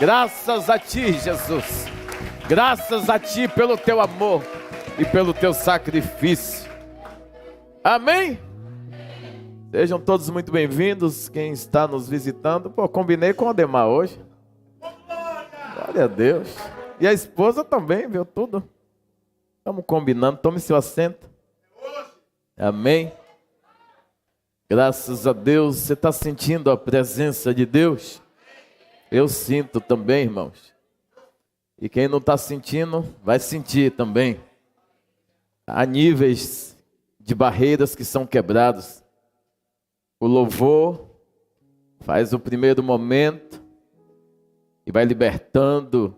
Graças a Ti, Jesus. Graças a Ti pelo Teu amor e pelo Teu sacrifício. Amém? Sejam todos muito bem-vindos. Quem está nos visitando, combinei com o Ademar hoje. Glória a Deus. E a esposa também, viu tudo? Estamos combinando. Tome seu assento. Amém. Graças a Deus. Você está sentindo a presença de Deus? Eu sinto também, irmãos. E quem não está sentindo, vai sentir também. Há níveis de barreiras que são quebrados. O louvor faz o primeiro momento e vai libertando,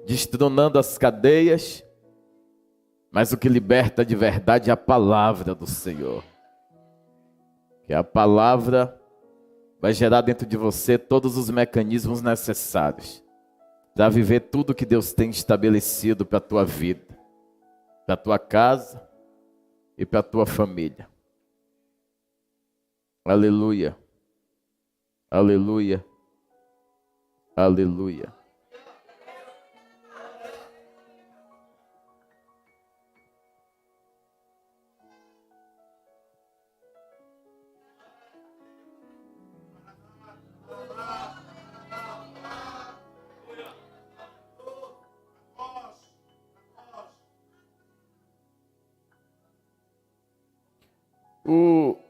destronando as cadeias. Mas o que liberta de verdade é a palavra do Senhor. Que a palavra vai gerar dentro de você todos os mecanismos necessários para viver tudo que Deus tem estabelecido para a tua vida, para a tua casa e para a tua família. Aleluia, aleluia, aleluia.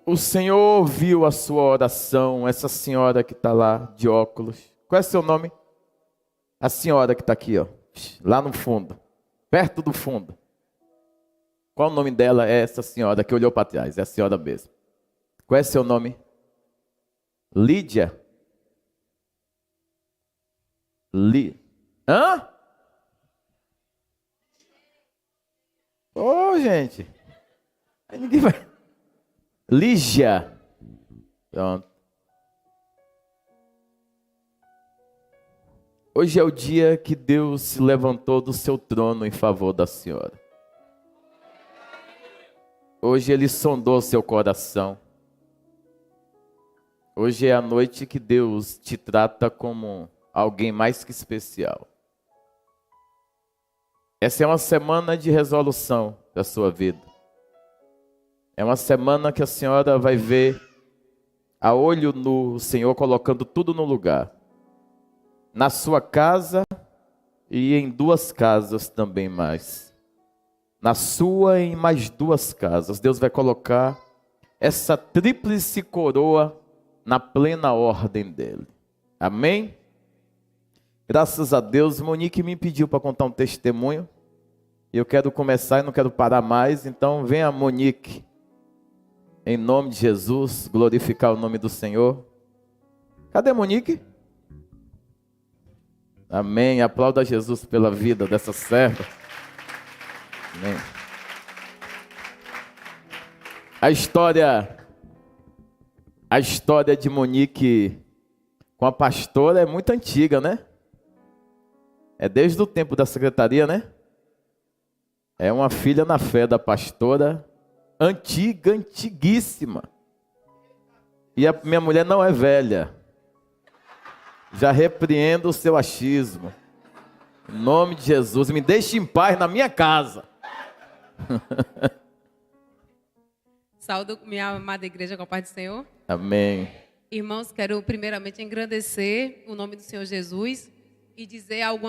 O Senhor ouviu a sua oração, essa senhora que está lá de óculos. Qual é seu nome? A senhora que está aqui, ó, lá no fundo, perto do fundo. Qual o nome dela? É essa senhora que olhou para trás, é a senhora mesmo. Qual é seu nome? Lídia? Hã? Ô, gente. Aí ninguém vai... Lígia. Pronto. Hoje é o dia que Deus se levantou do seu trono em favor da senhora. Hoje Ele sondou seu coração. Hoje é a noite que Deus te trata como alguém mais que especial. Essa é uma semana de resolução da sua vida. É uma semana que a senhora vai ver a olho nu o Senhor colocando tudo no lugar. Na sua casa e em 2 casas também mais. Na sua e em mais 2 casas. Deus vai colocar essa tríplice coroa na plena ordem dele. Amém? Graças a Deus, Monique me pediu para contar um testemunho. Eu quero começar e não quero parar mais. Então venha Monique. Em nome de Jesus, glorificar o nome do Senhor. Cadê Monique? Amém. Aplauda Jesus pela vida dessa serva. Amém. A história de Monique com a pastora é muito antiga, né? É desde o tempo da secretaria, né? É uma filha na fé da pastora. Antiguíssima. E a minha mulher não é velha. Já repreendo o seu achismo. Em nome de Jesus, me deixe em paz na minha casa. Saúdo minha amada igreja com a paz do Senhor. Amém. Irmãos, quero primeiramente engrandecer o nome do Senhor Jesus e dizer algo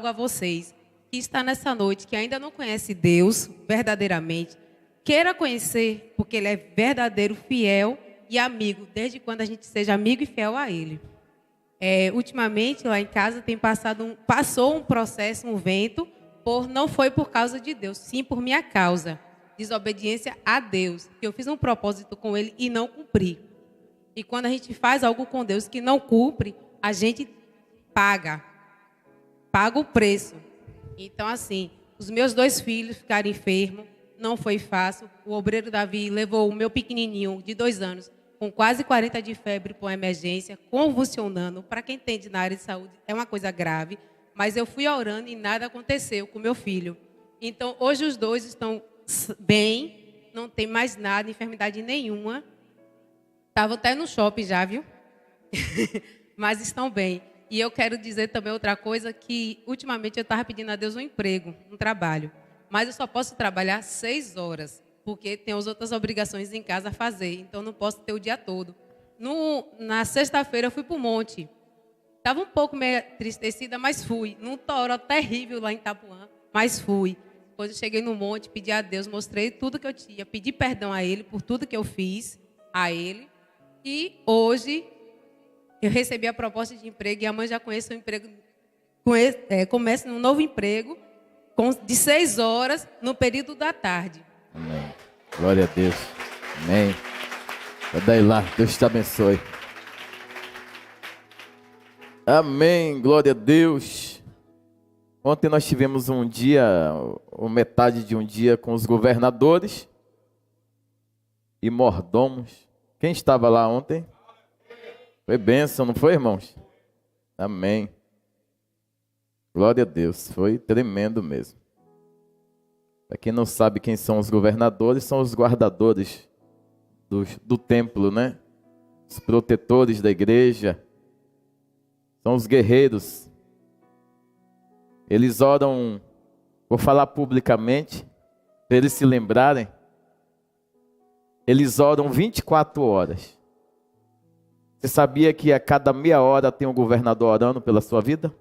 a vocês que está nessa noite, que ainda não conhece Deus verdadeiramente. Queira conhecer, porque Ele é verdadeiro, fiel e amigo, desde quando a gente seja amigo e fiel a Ele. Ultimamente, lá em casa, passou um processo, um vento, não foi por causa de Deus, sim por minha causa. Desobediência a Deus, que eu fiz um propósito com Ele e não cumpri. E quando a gente faz algo com Deus que não cumpre, a gente paga o preço. Então, assim, os meus 2 filhos ficaram enfermos. Não foi fácil. O obreiro Davi levou o meu pequenininho de 2 anos, com quase 40 de febre, para uma emergência, convulsionando. Para quem entende na área de saúde, é uma coisa grave. Mas eu fui orando e nada aconteceu com meu filho. Então, hoje os 2 estão bem, não tem mais nada, enfermidade nenhuma. Estavam até no shopping já, viu? Mas estão bem. E eu quero dizer também outra coisa, que ultimamente eu estava pedindo a Deus um emprego, um trabalho. Mas eu só posso trabalhar 6 horas, porque tem as outras obrigações em casa a fazer. Então não posso ter o dia todo. Na sexta-feira eu fui para o monte. Estava um pouco meio entristecida, mas fui. Num toró terrível lá em Itapuã, mas fui. Quando eu cheguei no monte, pedi a Deus, mostrei tudo que eu tinha. Pedi perdão a Ele por tudo que eu fiz a Ele. E hoje eu recebi a proposta de emprego e amanhã já conheço o emprego. Começo num novo emprego de 6 horas no período da tarde. Amém. Glória a Deus. Amém. Daí lá, Deus te abençoe. Amém. Glória a Deus. Ontem nós tivemos um dia, ou metade de um dia, com os governadores e mordomos. Quem estava lá ontem? Foi bênção, não foi, irmãos? Amém. Glória a Deus, foi tremendo mesmo. Para quem não sabe quem são os governadores, são os guardadores do templo, né? Os protetores da igreja. São os guerreiros. Eles oram, vou falar publicamente, para eles se lembrarem. Eles oram 24 horas. Você sabia que a cada meia hora tem um governador orando pela sua vida?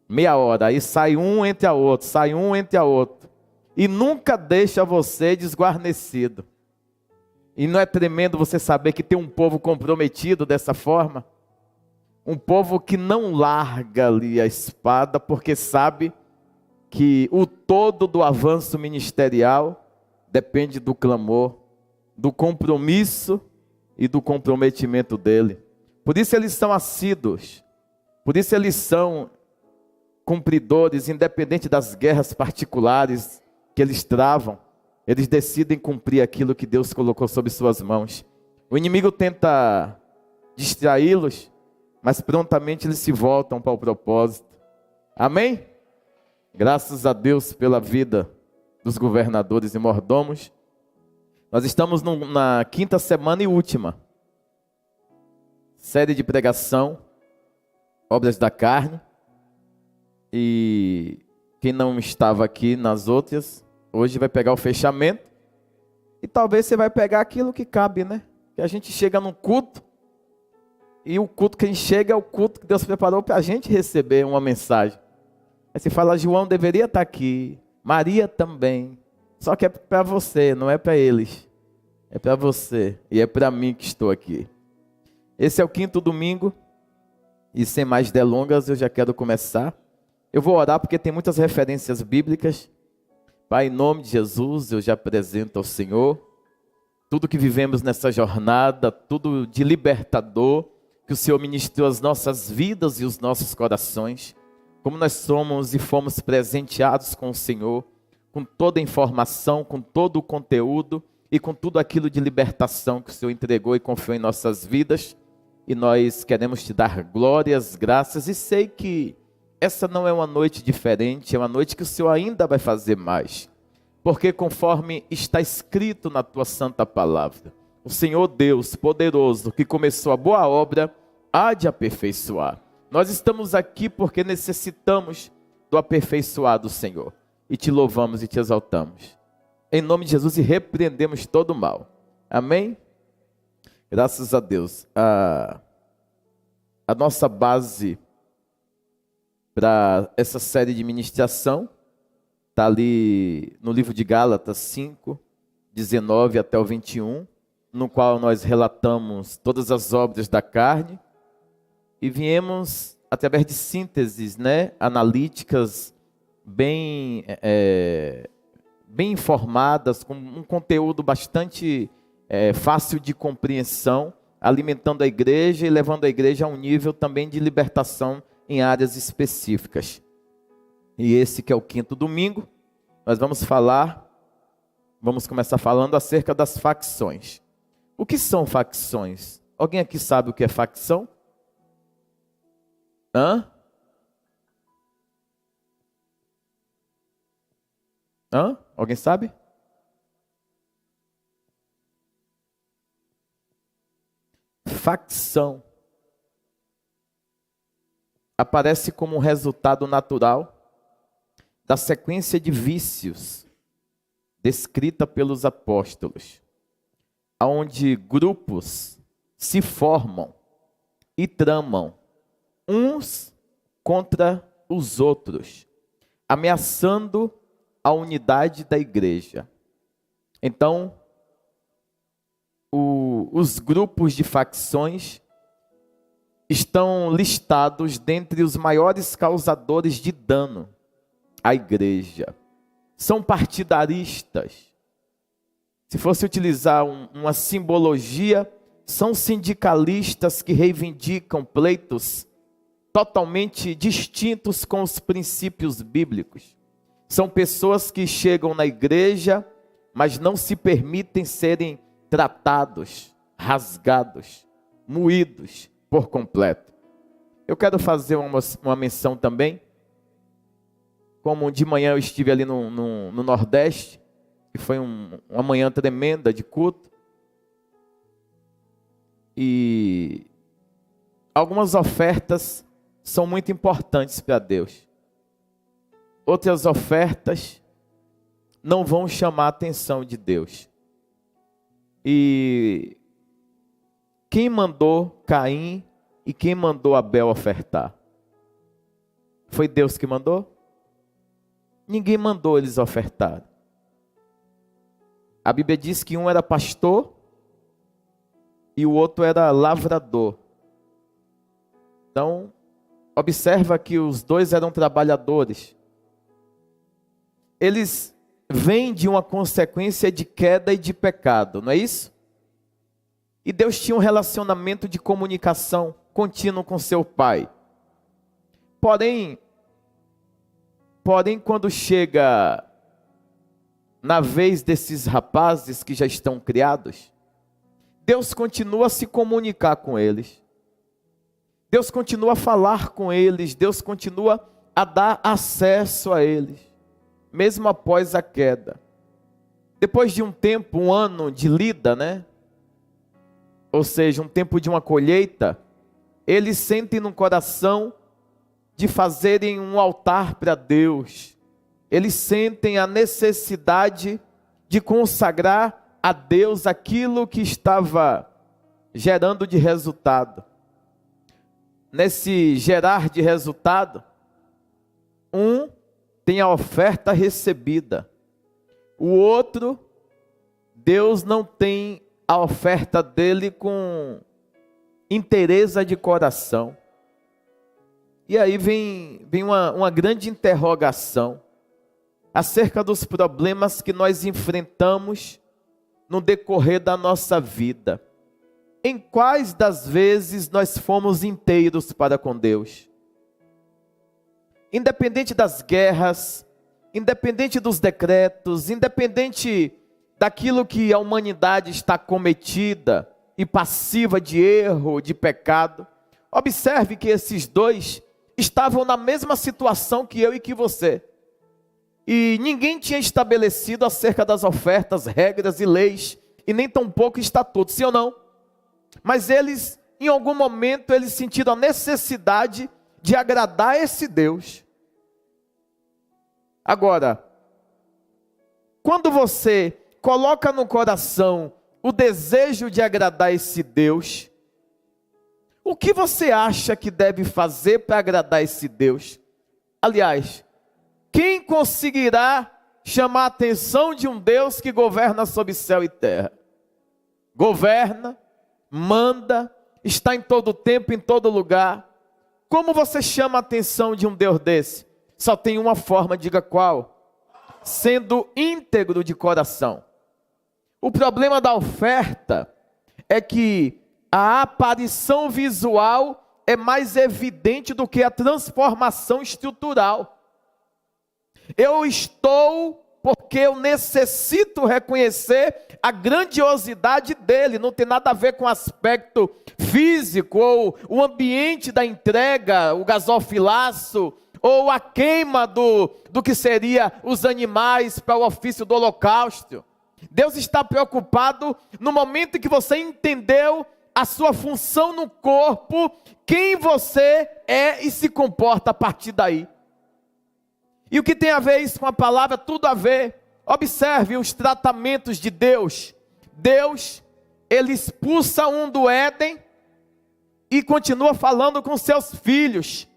Meia hora, aí sai um entre a outro, sai um entre a outro. E nunca deixa você desguarnecido. E não é tremendo você saber que tem um povo comprometido dessa forma? Um povo que não larga ali a espada, porque sabe que o todo do avanço ministerial depende do clamor, do compromisso e do comprometimento dele. Por isso eles são assíduos, por isso eles são cumpridores, independente das guerras particulares que eles travam, eles decidem cumprir aquilo que Deus colocou sob suas mãos. O inimigo tenta distraí-los, mas prontamente eles se voltam para o propósito. Amém? Graças a Deus pela vida dos governadores e mordomos. Nós estamos na 5ª semana e última série de pregação, obras da carne. E quem não estava aqui nas outras, hoje vai pegar o fechamento. E talvez você vai pegar aquilo que cabe, né? Que a gente chega num culto, e o culto que a gente chega é o culto que Deus preparou para a gente receber uma mensagem. Aí você fala, João deveria estar aqui, Maria também. Só que é para você, não é para eles. É para você e é para mim que estou aqui. Esse é o 5º domingo. E sem mais delongas, eu já quero começar. Eu vou orar porque tem muitas referências bíblicas. Pai, em nome de Jesus, eu já apresento ao Senhor tudo que vivemos nessa jornada, tudo de libertador, que o Senhor ministrou as nossas vidas e os nossos corações. Como nós somos e fomos presenteados com o Senhor, com toda a informação, com todo o conteúdo e com tudo aquilo de libertação que o Senhor entregou e confiou em nossas vidas. E nós queremos te dar glórias, graças, e sei que essa não é uma noite diferente, é uma noite que o Senhor ainda vai fazer mais. Porque conforme está escrito na tua santa palavra, o Senhor Deus poderoso, que começou a boa obra, há de aperfeiçoar. Nós estamos aqui porque necessitamos do aperfeiçoar do Senhor. E te louvamos e te exaltamos. Em nome de Jesus, e repreendemos todo o mal. Amém? Graças a Deus. A nossa base para essa série de ministração está ali no livro de Gálatas 5, 19 até o 21, no qual nós relatamos todas as obras da carne e viemos através de sínteses, analíticas bem informadas, com um conteúdo bastante fácil de compreensão, alimentando a igreja e levando a igreja a um nível também de libertação em áreas específicas. E esse que é o 5º domingo, nós vamos começar falando acerca das facções. O que são facções? Alguém aqui sabe o que é facção? Alguém sabe? Facção aparece como um resultado natural da sequência de vícios descrita pelos apóstolos, onde grupos se formam e tramam uns contra os outros, ameaçando a unidade da igreja. Então, os grupos de facções estão listados dentre os maiores causadores de dano à igreja. São partidaristas. Se fosse utilizar uma simbologia, são sindicalistas que reivindicam pleitos totalmente distintos com os princípios bíblicos. São pessoas que chegam na igreja, mas não se permitem serem tratados, rasgados, moídos por completo. Eu quero fazer uma menção também. Como de manhã eu estive ali no Nordeste, e foi uma manhã tremenda de culto, e algumas ofertas são muito importantes para Deus. Outras ofertas não vão chamar a atenção de Deus. E quem mandou Caim e quem mandou Abel ofertar? Foi Deus que mandou? Ninguém mandou eles ofertar. A Bíblia diz que um era pastor e o outro era lavrador. Então, observa que os dois eram trabalhadores. Eles vêm de uma consequência de queda e de pecado, não é isso? E Deus tinha um relacionamento de comunicação contínuo com seu pai. Porém, quando chega na vez desses rapazes que já estão criados, Deus continua a se comunicar com eles. Deus continua a falar com eles. Deus continua a dar acesso a eles, mesmo após a queda. Depois de um tempo, um ano de lida, né? Ou seja, um tempo de uma colheita, eles sentem no coração de fazerem um altar para Deus. Eles sentem a necessidade de consagrar a Deus aquilo que estava gerando de resultado. Nesse gerar de resultado, um tem a oferta recebida. O outro, Deus não tem a oferta dele com inteireza de coração. E aí vem uma grande interrogação acerca dos problemas que nós enfrentamos no decorrer da nossa vida. Em quais das vezes nós fomos inteiros para com Deus? Independente das guerras, independente dos decretos, independente daquilo que a humanidade está cometida e passiva de erro, de pecado, observe que esses dois estavam na mesma situação que eu e que você. E ninguém tinha estabelecido acerca das ofertas, regras e leis, e nem tampouco estatutos, sim ou não? Mas eles, em algum momento, eles sentiram a necessidade de agradar esse Deus. Agora, quando você coloca no coração o desejo de agradar esse Deus, o que você acha que deve fazer para agradar esse Deus? Aliás, quem conseguirá chamar a atenção de um Deus que governa sobre céu e terra? Governa, manda, está em todo tempo, em todo lugar. Como você chama a atenção de um Deus desse? Só tem uma forma, diga qual? Sendo íntegro de coração. O problema da oferta é que a aparição visual é mais evidente do que a transformação estrutural. Eu estou porque eu necessito reconhecer a grandiosidade dele. Não tem nada a ver com o aspecto físico, ou o ambiente da entrega, o gasofilaço, ou a queima do que seria os animais para o ofício do holocausto. Deus está preocupado no momento em que você entendeu a sua função no corpo, quem você é e se comporta a partir daí. E o que tem a ver isso com a palavra? Tudo a ver. Observe os tratamentos de Deus. Deus, ele expulsa um do Éden e continua falando com seus filhos.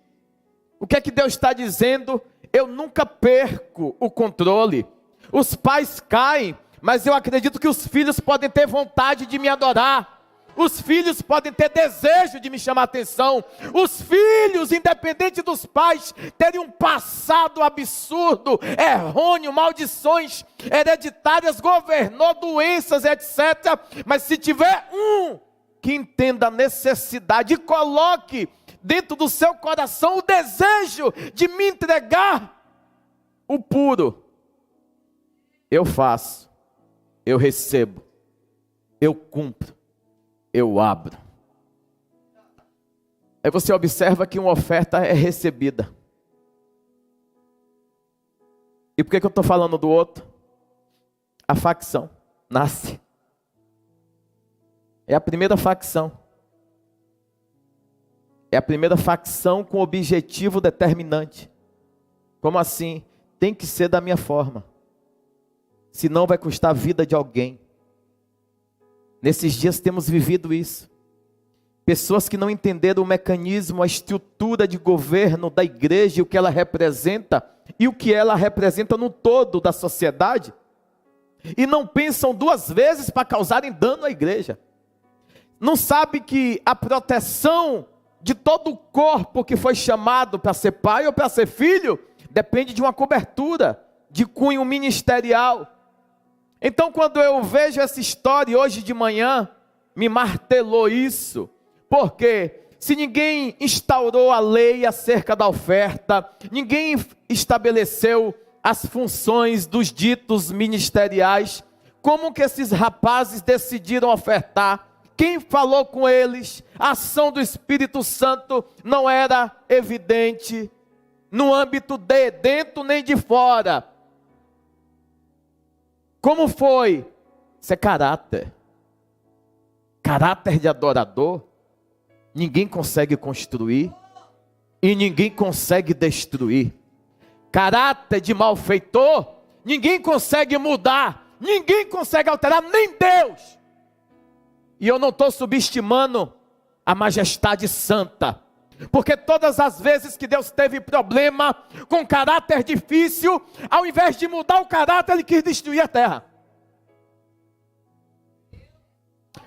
O que é que Deus está dizendo? Eu nunca perco o controle. Os pais caem, mas eu acredito que os filhos podem ter vontade de me adorar. Os filhos podem ter desejo de me chamar a atenção. Os filhos, independente dos pais, terem um passado absurdo, errôneo, maldições hereditárias, governou, doenças, etc. Mas se tiver um que entenda a necessidade e coloque dentro do seu coração o desejo de me entregar o puro, eu faço, eu recebo, eu cumpro, eu abro. Aí você observa que uma oferta é recebida. E por que eu estou falando do outro? A facção nasce. É a primeira facção. É a primeira facção com objetivo determinante. Como assim? Tem que ser da minha forma. Senão vai custar a vida de alguém. Nesses dias temos vivido isso. Pessoas que não entenderam o mecanismo, a estrutura de governo da igreja, o que ela representa e o que ela representa no todo da sociedade. E não pensam duas vezes para causarem dano à igreja. Não sabe que a proteção de todo o corpo que foi chamado para ser pai ou para ser filho, depende de uma cobertura de cunho ministerial. Então, quando eu vejo essa história hoje de manhã, me martelou isso, porque se ninguém instaurou a lei acerca da oferta, ninguém estabeleceu as funções dos ditos ministeriais, como que esses rapazes decidiram ofertar? Quem falou com eles? A ação do Espírito Santo não era evidente no âmbito de dentro nem de fora. Como foi? Isso é caráter. Caráter de adorador. Ninguém consegue construir e ninguém consegue destruir. Caráter de malfeitor, ninguém consegue mudar, ninguém consegue alterar, nem Deus. E eu não estou subestimando a majestade santa, porque todas as vezes que Deus teve problema com caráter difícil, ao invés de mudar o caráter, Ele quis destruir a terra.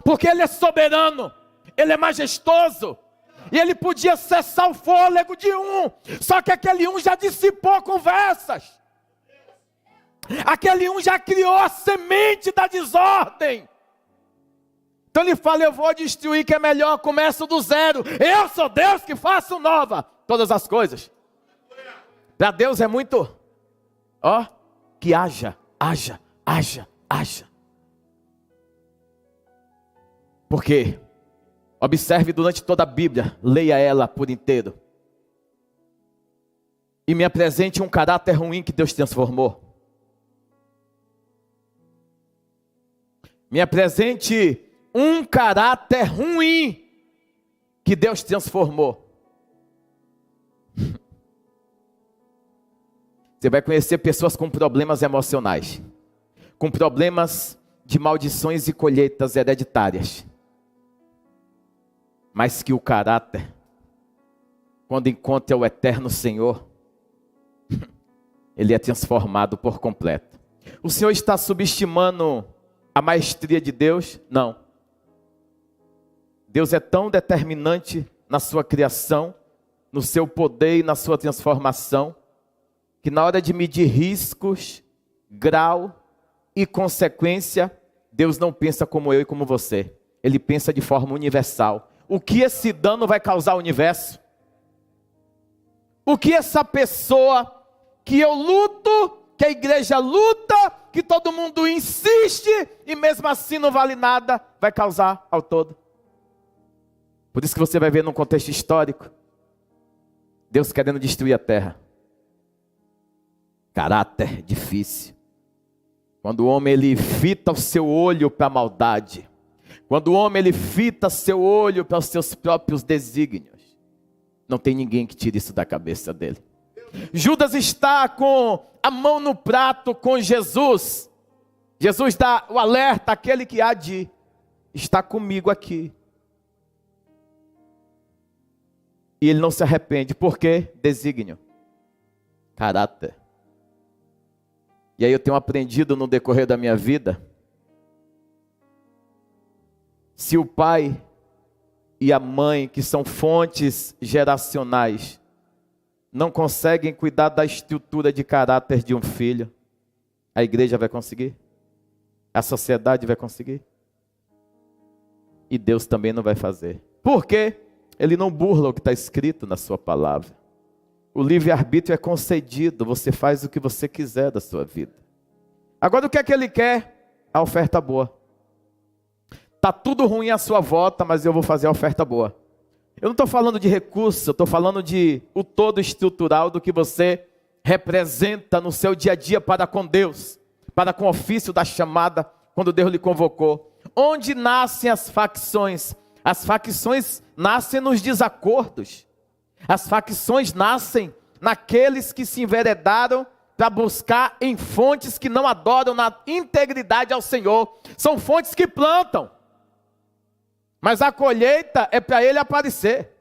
Porque Ele é soberano, Ele é majestoso, e Ele podia cessar o fôlego de um, só que aquele um já dissipou conversas. Aquele um já criou a semente da desordem. Então ele fala, eu vou destruir, que é melhor, começo do zero. Eu sou Deus que faço nova todas as coisas. Para Deus é muito, que haja. Porque, observe durante toda a Bíblia, leia ela por inteiro. E me apresente um caráter ruim que Deus transformou. Me apresente um caráter ruim que Deus transformou. Você vai conhecer pessoas com problemas emocionais, com problemas de maldições e colheitas hereditárias, mas que o caráter, quando encontra o eterno Senhor, ele é transformado por completo. O Senhor está subestimando a maestria de Deus? Não. Deus é tão determinante na sua criação, no seu poder e na sua transformação, que na hora de medir riscos, grau e consequência, Deus não pensa como eu e como você. Ele pensa de forma universal. O que esse dano vai causar ao universo? O que essa pessoa que eu luto, que a igreja luta, que todo mundo insiste e mesmo assim não vale nada, vai causar ao todo? Por isso que você vai ver num contexto histórico, Deus querendo destruir a terra. Caráter difícil. Quando o homem ele fita o seu olho para a maldade. Quando o homem ele fita seu olho para os seus próprios desígnios, não tem ninguém que tire isso da cabeça dele. Judas está com a mão no prato com Jesus. Jesus dá o alerta àquele que há de estar comigo aqui. E ele não se arrepende. Por quê? Desígnio. Caráter. E aí eu tenho aprendido no decorrer da minha vida, se o pai e a mãe, que são fontes geracionais, não conseguem cuidar da estrutura de caráter de um filho, a igreja vai conseguir? A sociedade vai conseguir? E Deus também não vai fazer. Por quê? Ele não burla o que está escrito na sua palavra. O livre-arbítrio é concedido, você faz o que você quiser da sua vida. Agora o que é que ele quer? A oferta boa. Está tudo ruim à sua volta, mas eu vou fazer a oferta boa. Eu não estou falando de recurso, eu estou falando de o todo estrutural do que você representa no seu dia a dia para com Deus, para com o ofício da chamada, quando Deus lhe convocou. Onde nascem as facções? As facções nascem nos desacordos. As facções nascem naqueles que se enveredaram para buscar em fontes que não adoram na integridade ao Senhor. São fontes que plantam, mas a colheita é para ele aparecer.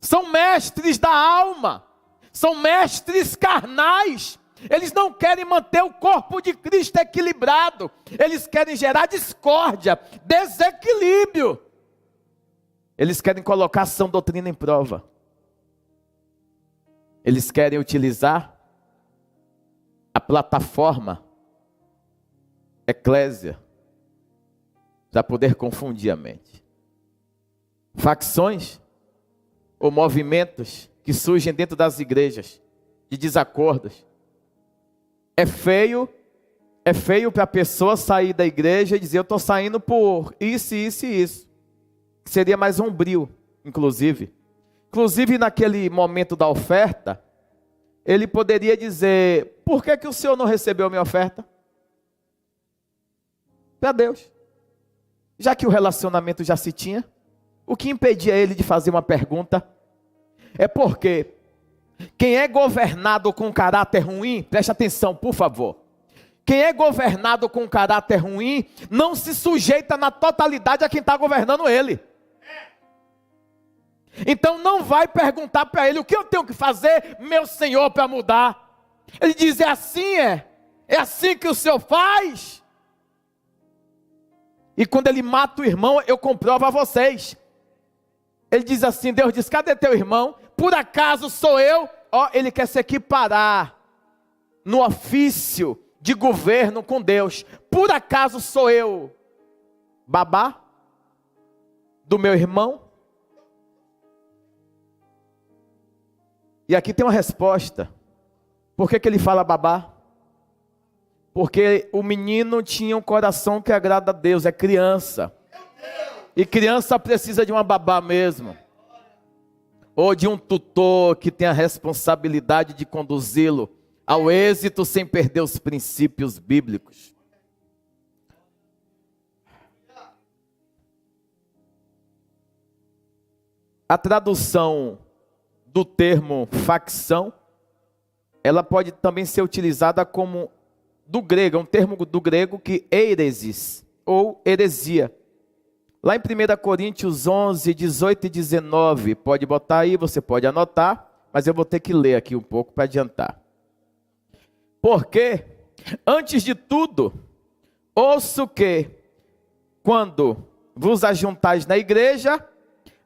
São mestres da alma, são mestres carnais. Eles não querem manter o corpo de Cristo equilibrado. Eles querem gerar discórdia, desequilíbrio. Eles querem colocar a sã doutrina em prova. Eles querem utilizar a plataforma eclésia para poder confundir a mente. Facções ou movimentos que surgem dentro das igrejas de desacordos. É feio para a pessoa sair da igreja e dizer: eu estou saindo por isso, isso e isso. Seria mais sombrio, inclusive. Inclusive naquele momento da oferta, ele poderia dizer: por que o senhor não recebeu a minha oferta? Para Deus. Já que o relacionamento já se tinha, o que impedia ele de fazer uma pergunta? É porque quem é governado com caráter ruim, preste atenção, por favor. Quem é governado com caráter ruim, não se sujeita na totalidade a quem está governando ele. Então não vai perguntar para ele: o que eu tenho que fazer, meu Senhor, para mudar? Ele diz: é assim, é assim que o Senhor faz. E quando ele mata o irmão, eu comprovo a vocês. Ele diz assim, Deus diz: cadê teu irmão? Por acaso sou eu? Ele quer se equiparar no ofício de governo com Deus. Por acaso sou eu babá do meu irmão? E aqui tem uma resposta. Por que ele fala babá? Porque o menino tinha um coração que agrada a Deus, é criança. E criança precisa de uma babá mesmo. Ou de um tutor que tem a responsabilidade de conduzi-lo ao êxito sem perder os princípios bíblicos. A tradução do termo facção, ela pode também ser utilizada como do grego, é um termo do grego que heresis, ou heresia. Lá em 1 Coríntios 11, 18 e 19, pode botar aí, você pode anotar, mas eu vou ter que ler aqui um pouco para adiantar. Porque, antes de tudo, ouço que, quando vos ajuntais na igreja,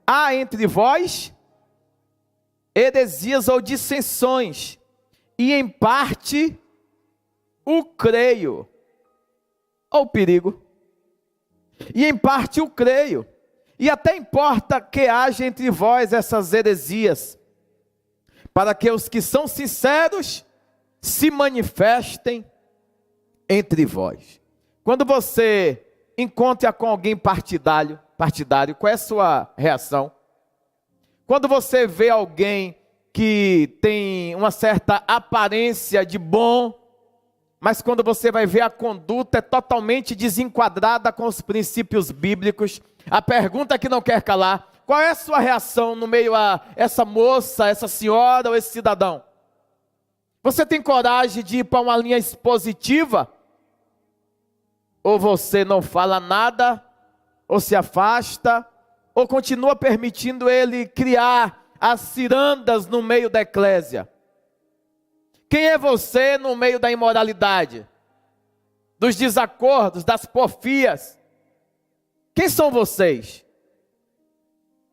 há entre vós heresias ou dissensões, e em parte o creio. Olha o perigo. E em parte o creio. E até importa que haja entre vós essas heresias, para que os que são sinceros se manifestem entre vós. Quando você encontra com alguém partidário, qual é a sua reação? Quando você vê alguém que tem uma certa aparência de bom, mas quando você vai ver a conduta é totalmente desenquadrada com os princípios bíblicos. A pergunta que não quer calar: qual é a sua reação no meio a essa moça, essa senhora ou esse cidadão? Você tem coragem de ir para uma linha expositiva? Ou você não fala nada, ou se afasta, ou continua permitindo ele criar as cirandas no meio da eclésia? Quem é você no meio da imoralidade, dos desacordos, das porfias? Quem são vocês?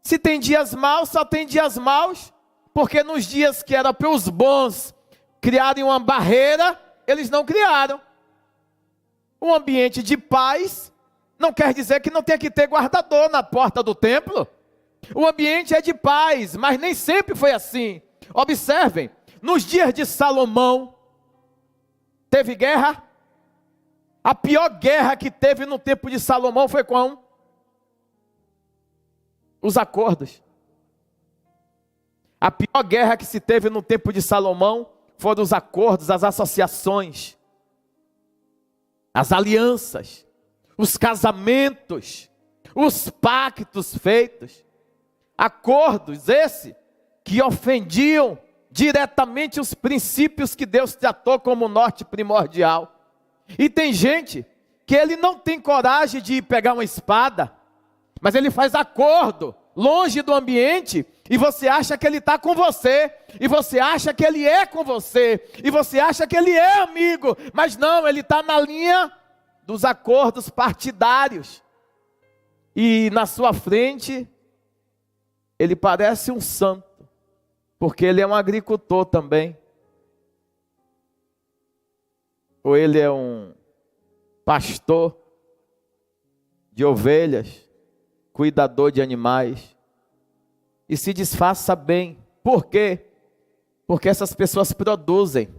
Se tem dias maus, só tem dias maus, porque nos dias que era para os bons criarem uma barreira, eles não criaram. Um ambiente de paz não quer dizer que não tenha que ter guardador na porta do templo. O ambiente é de paz, mas nem sempre foi assim. Observem, nos dias de Salomão, teve guerra. A pior guerra que teve no tempo de Salomão foi com os acordos. A pior guerra que se teve no tempo de Salomão foram os acordos, as associações, as alianças, os casamentos, os pactos feitos. Acordos esse que ofendiam diretamente os princípios que Deus tratou como norte primordial. E tem gente que ele não tem coragem de pegar uma espada, mas ele faz acordo longe do ambiente, e você acha que ele está com você, e você acha que ele é com você, e você acha que ele é amigo, mas não, ele está na linha dos acordos partidários. E na sua frente, ele parece um santo, porque ele é um agricultor também. Ou ele é um pastor de ovelhas, cuidador de animais, e se disfarça bem. Por quê? Porque essas pessoas produzem,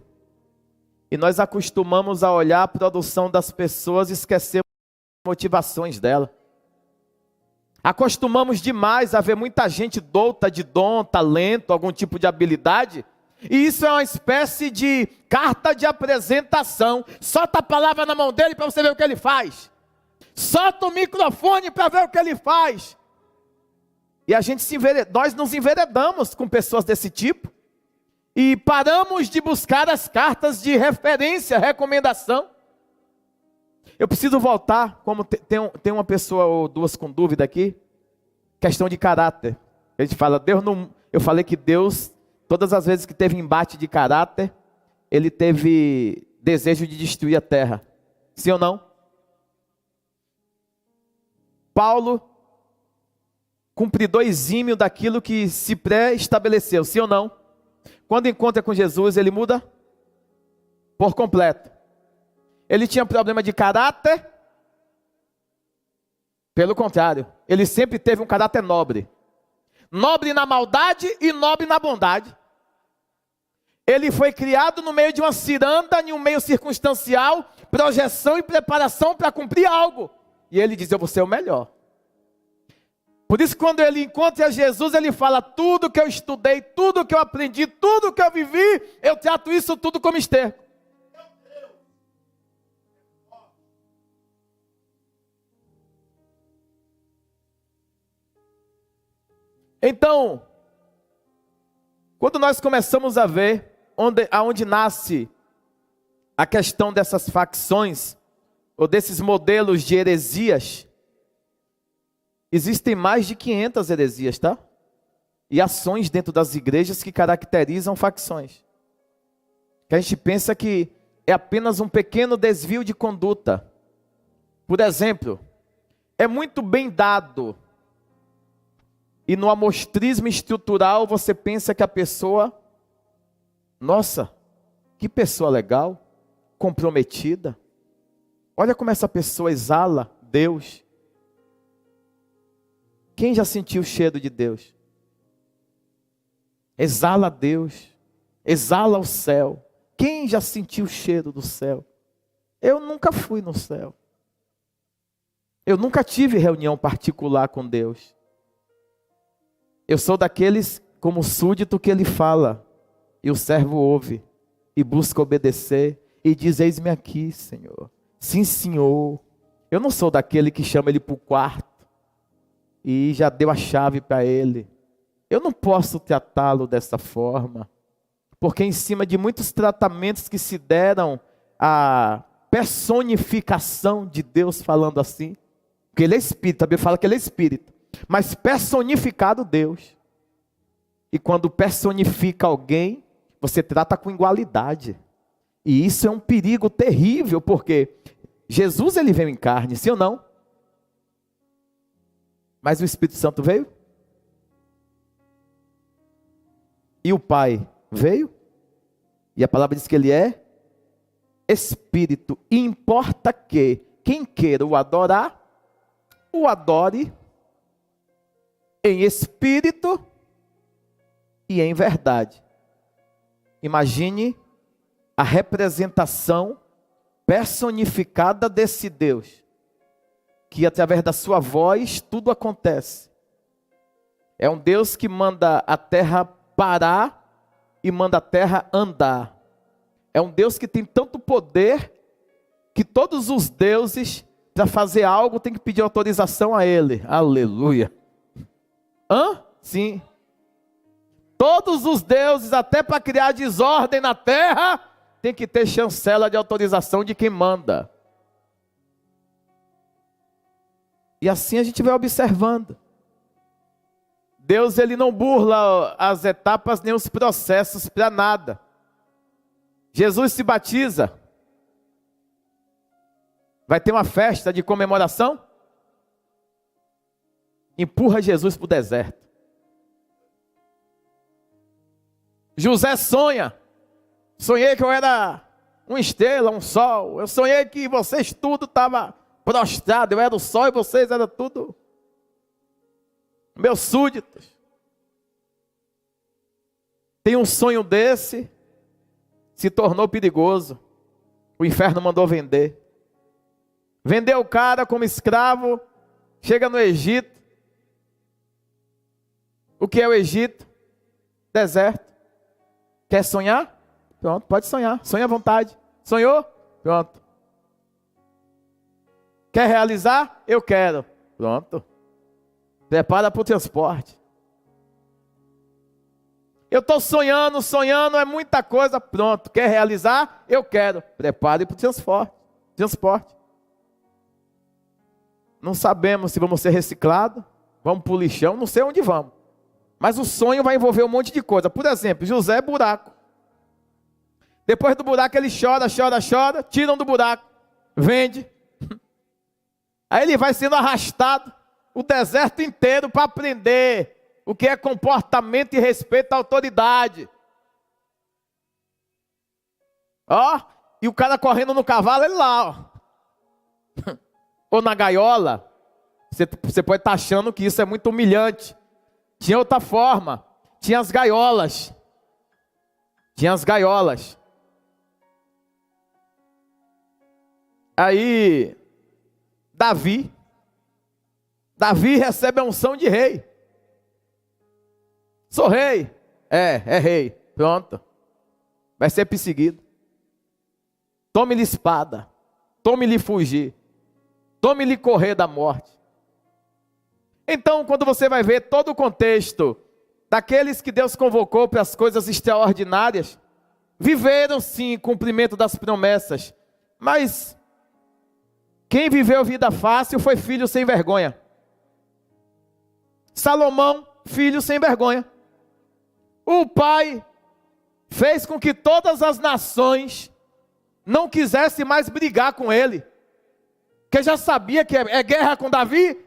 e nós acostumamos a olhar a produção das pessoas e esquecemos as motivações dela. Acostumamos demais a ver muita gente douta de dom, talento, algum tipo de habilidade, e isso é uma espécie de carta de apresentação. Solta a palavra na mão dele para você ver o que ele faz. Solta o microfone para ver o que ele faz. E nós nos enveredamos com pessoas desse tipo. E paramos de buscar as cartas de referência, recomendação. Eu preciso voltar, como tem uma pessoa ou duas com dúvida aqui. Questão de caráter. A gente fala, Deus não... Eu falei que Deus, todas as vezes que teve embate de caráter, ele teve desejo de destruir a terra. Sim ou não? Paulo, cumpridor exímio daquilo que se pré-estabeleceu, sim ou não? Quando encontra com Jesus, ele muda por completo. Ele tinha problema de caráter? Pelo contrário, ele sempre teve um caráter nobre. Nobre na maldade e nobre na bondade. Ele foi criado no meio de uma ciranda, em um meio circunstancial, projeção e preparação para cumprir algo. E ele diz, eu vou ser o melhor. Por isso, quando ele encontra Jesus, ele fala, tudo que eu estudei, tudo que eu aprendi, tudo que eu vivi, eu trato isso tudo como esterco. Então, quando nós começamos a ver aonde nasce a questão dessas facções, ou desses modelos de heresias, existem mais de 500 heresias, tá? E ações dentro das igrejas que caracterizam facções. Que a gente pensa que é apenas um pequeno desvio de conduta. Por exemplo, é muito bem dado, e no amostrismo estrutural você pensa que a pessoa, nossa, que pessoa legal, comprometida. Olha como essa pessoa exala Deus. Quem já sentiu o cheiro de Deus? Exala Deus, exala o céu. Quem já sentiu o cheiro do céu? Eu nunca fui no céu. Eu nunca tive reunião particular com Deus. Eu sou daqueles como súdito que ele fala, e o servo ouve, e busca obedecer, e diz: eis-me aqui, Senhor. Sim, Senhor. Eu não sou daquele que chama ele para o quarto e já deu a chave para ele. Eu não posso tratá-lo dessa forma, porque em cima de muitos tratamentos que se deram, a personificação de Deus, falando assim, porque ele é espírito, também fala que ele é espírito, mas personificado Deus. E quando personifica alguém, você trata com igualdade. E isso é um perigo terrível, porque Jesus, ele veio em carne, sim ou não? Mas o Espírito Santo veio? E o Pai veio? E a palavra diz que ele é Espírito. E importa que quem queira o adorar, o adore em espírito e em verdade. Imagine a representação personificada desse Deus, que através da sua voz tudo acontece. É um Deus que manda a terra parar e manda a terra andar. É um Deus que tem tanto poder que todos os deuses, para fazer algo, tem que pedir autorização a ele. Aleluia. Sim. Todos os deuses, até para criar desordem na terra, tem que ter chancela de autorização de quem manda. E assim a gente vai observando. Deus, ele não burla as etapas nem os processos para nada. Jesus se batiza. Vai ter uma festa de comemoração? Empurra Jesus para o deserto. José sonha. Sonhei que eu era uma estrela, um sol. Eu sonhei que vocês tudo estava prostrado. Eu era o sol e vocês eram tudo meus súditos. Tem um sonho desse, se tornou perigoso. O inferno mandou vender. Vendeu o cara como escravo. Chega no Egito. O que é o Egito? Deserto. Quer sonhar? Pronto, pode sonhar. Sonha à vontade. Sonhou? Pronto. Quer realizar? Eu quero. Pronto. Prepara para o transporte. Eu estou sonhando, é muita coisa. Pronto. Quer realizar? Eu quero. Prepare para o transporte. Não sabemos se vamos ser reciclados. Vamos para o lixão. Não sei onde vamos. Mas o sonho vai envolver um monte de coisa. Por exemplo, José é buraco. Depois do buraco ele chora. Tiram do buraco. Vende. Aí ele vai sendo arrastado o deserto inteiro para aprender o que é comportamento e respeito à autoridade. E o cara correndo no cavalo, ele lá, ou na gaiola. Você pode estar achando que isso é muito humilhante. Tinha outra forma. Tinha as gaiolas. Aí, Davi recebe a unção de rei. Sou rei. É rei. Pronto. Vai ser perseguido. Tome-lhe espada. Tome-lhe fugir. Tome-lhe correr da morte. Então, quando você vai ver todo o contexto daqueles que Deus convocou para as coisas extraordinárias, viveram sim cumprimento das promessas, mas quem viveu vida fácil foi filho sem vergonha. Salomão, filho sem vergonha. O pai fez com que todas as nações não quisessem mais brigar com ele, porque já sabia que é guerra com Davi?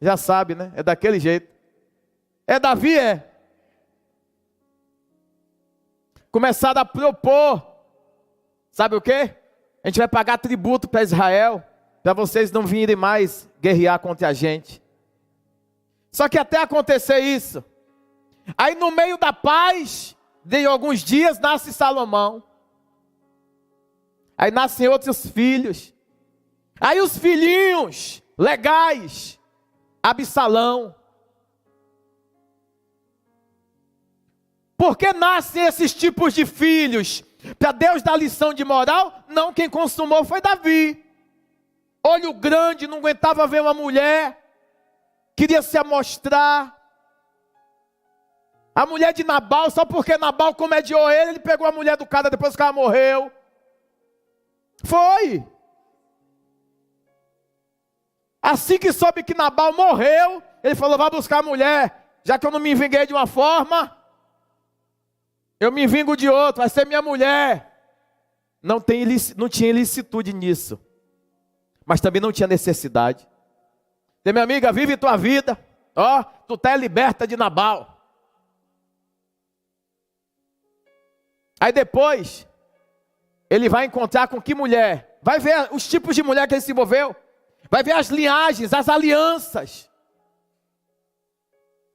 Já sabe, né? É daquele jeito. É Davi, Começaram a propor, sabe o quê? A gente vai pagar tributo para Israel, para vocês não virem mais guerrear contra a gente. Só que até acontecer isso, aí no meio da paz, de alguns dias, nasce Salomão. Aí nascem outros filhos. Aí os filhinhos legais, Absalão. Por que nascem esses tipos de filhos? Para Deus dar lição de moral, não, quem consumou foi Davi. Olho grande, não aguentava ver uma mulher, queria se amostrar. A mulher de Nabal, só porque Nabal comediou ele pegou a mulher do cara depois que ela morreu. Foi. Assim que soube que Nabal morreu, ele falou, vai buscar a mulher. Já que eu não me vinguei de uma forma, eu me vingo de outra, vai ser minha mulher. Não tinha ilicitude nisso. Mas também não tinha necessidade. Diz, minha amiga, vive tua vida. Ó, tu tá liberta de Nabal. Aí depois, ele vai encontrar com que mulher? Vai ver os tipos de mulher que ele se envolveu. Vai ver as linhagens, as alianças.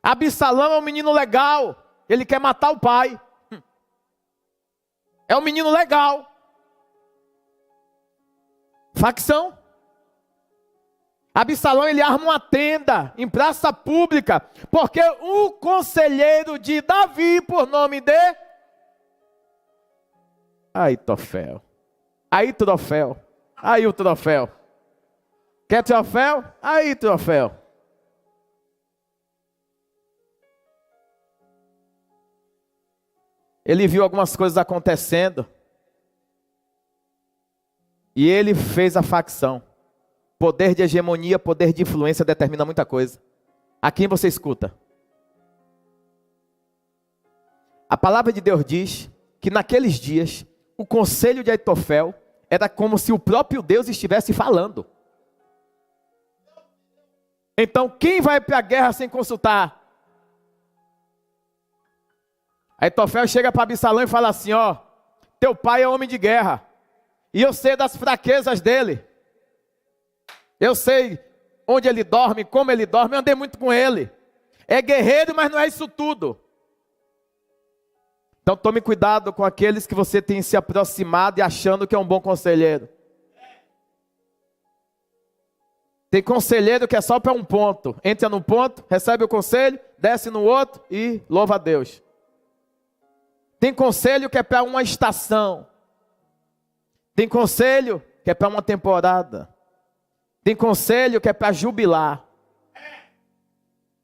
Absalão é um menino legal. Ele quer matar o pai. É um menino legal. Facção. Absalão, ele arma uma tenda em praça pública. Porque o conselheiro de Davi, por nome de Aitofel. Aí o troféu. Quer troféu? Aí troféu. Ele viu algumas coisas acontecendo. E ele fez a facção. Poder de hegemonia, poder de influência determina muita coisa. A quem você escuta? A palavra de Deus diz que naqueles dias o conselho de Aitofel era como se o próprio Deus estivesse falando. Então, quem vai para a guerra sem consultar? Aitofel chega para Absalão e fala assim, ó, teu pai é homem de guerra, e eu sei das fraquezas dele. Eu sei onde ele dorme, como ele dorme, eu andei muito com ele. É guerreiro, mas não é isso tudo. Então tome cuidado com aqueles que você tem se aproximado e achando que é um bom conselheiro. Tem conselheiro que é só para um ponto. Entra num ponto, recebe o conselho, desce no outro e louva a Deus. Tem conselho que é para uma estação. Tem conselho que é para uma temporada. Tem conselho que é para jubilar.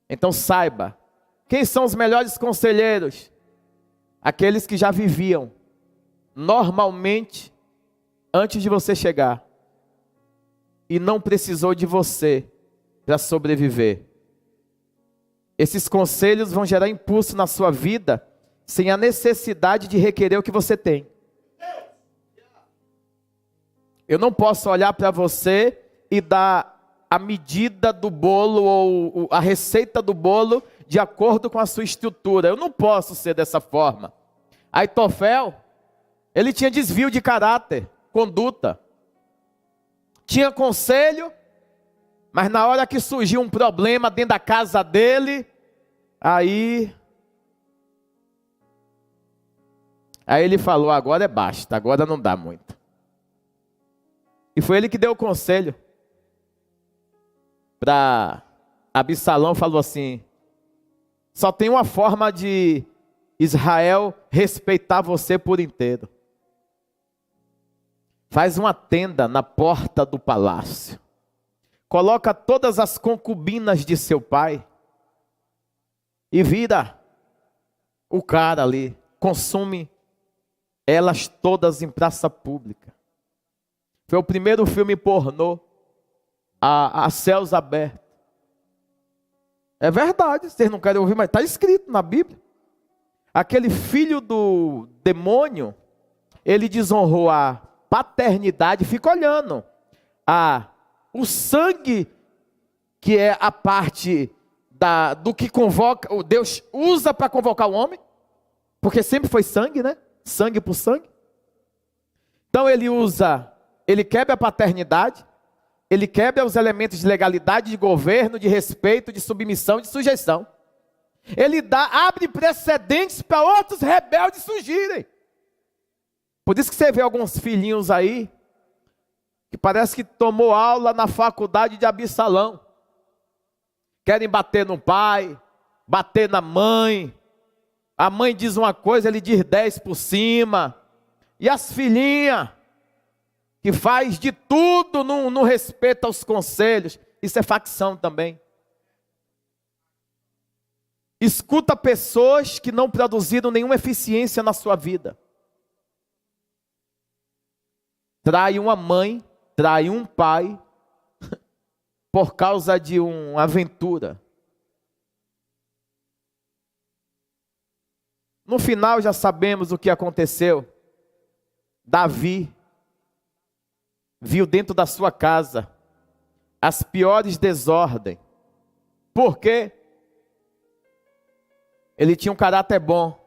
Então saiba, quem são os melhores conselheiros? Aqueles que já viviam normalmente antes de você chegar. E não precisou de você para sobreviver. Esses conselhos vão gerar impulso na sua vida, sem a necessidade de requerer o que você tem. Eu não posso olhar para você e dar a medida do bolo ou a receita do bolo de acordo com a sua estrutura. Eu não posso ser dessa forma. Aitofel, ele tinha desvio de caráter, conduta. Tinha conselho, mas na hora que surgiu um problema dentro da casa dele, aí ele falou, agora é basta, agora não dá muito. E foi ele que deu o conselho para Absalão, falou assim, só tem uma forma de Israel respeitar você por inteiro. Faz uma tenda na porta do palácio. Coloca todas as concubinas de seu pai. E vira o cara ali. Consome elas todas em praça pública. Foi o primeiro filme pornô a céus abertos. É verdade, vocês não querem ouvir, mas está escrito na Bíblia. Aquele filho do demônio, ele desonrou a paternidade, fica olhando. O sangue, que é a parte do que convoca, o Deus usa para convocar o homem, porque sempre foi sangue, né? Sangue por sangue. Então ele quebra a paternidade, ele quebra os elementos de legalidade, de governo, de respeito, de submissão, de sujeição. Ele abre precedentes para outros rebeldes surgirem. Por isso que você vê alguns filhinhos aí, que parece que tomou aula na faculdade de Absalão. Querem bater no pai, bater na mãe. A mãe diz uma coisa, ele diz 10 por cima. E as filhinhas, que faz de tudo no respeito aos conselhos. Isso é facção também. Escuta pessoas que não produziram nenhuma eficiência na sua vida. Trai uma mãe, trai um pai, por causa de uma aventura. No final já sabemos o que aconteceu. Davi viu dentro da sua casa as piores desordens. Por quê? Ele tinha um caráter bom,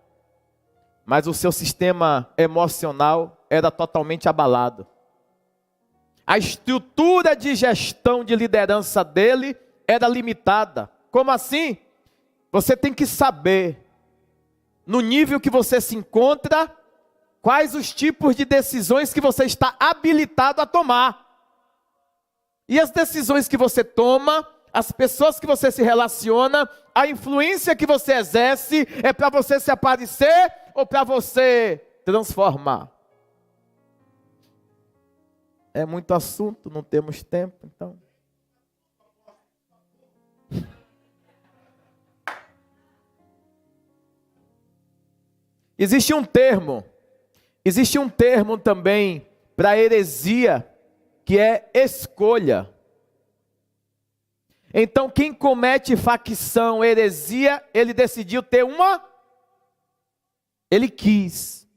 mas o seu sistema emocional era totalmente abalado. A estrutura de gestão de liderança dele era limitada. Como assim? Você tem que saber, no nível que você se encontra, quais os tipos de decisões que você está habilitado a tomar. E as decisões que você toma, as pessoas que você se relaciona, a influência que você exerce, é para você se aparecer ou para você transformar? É muito assunto, não temos tempo, então. Existe um termo também para heresia, que é escolha. Então quem comete facção, heresia, ele decidiu ter ele quis.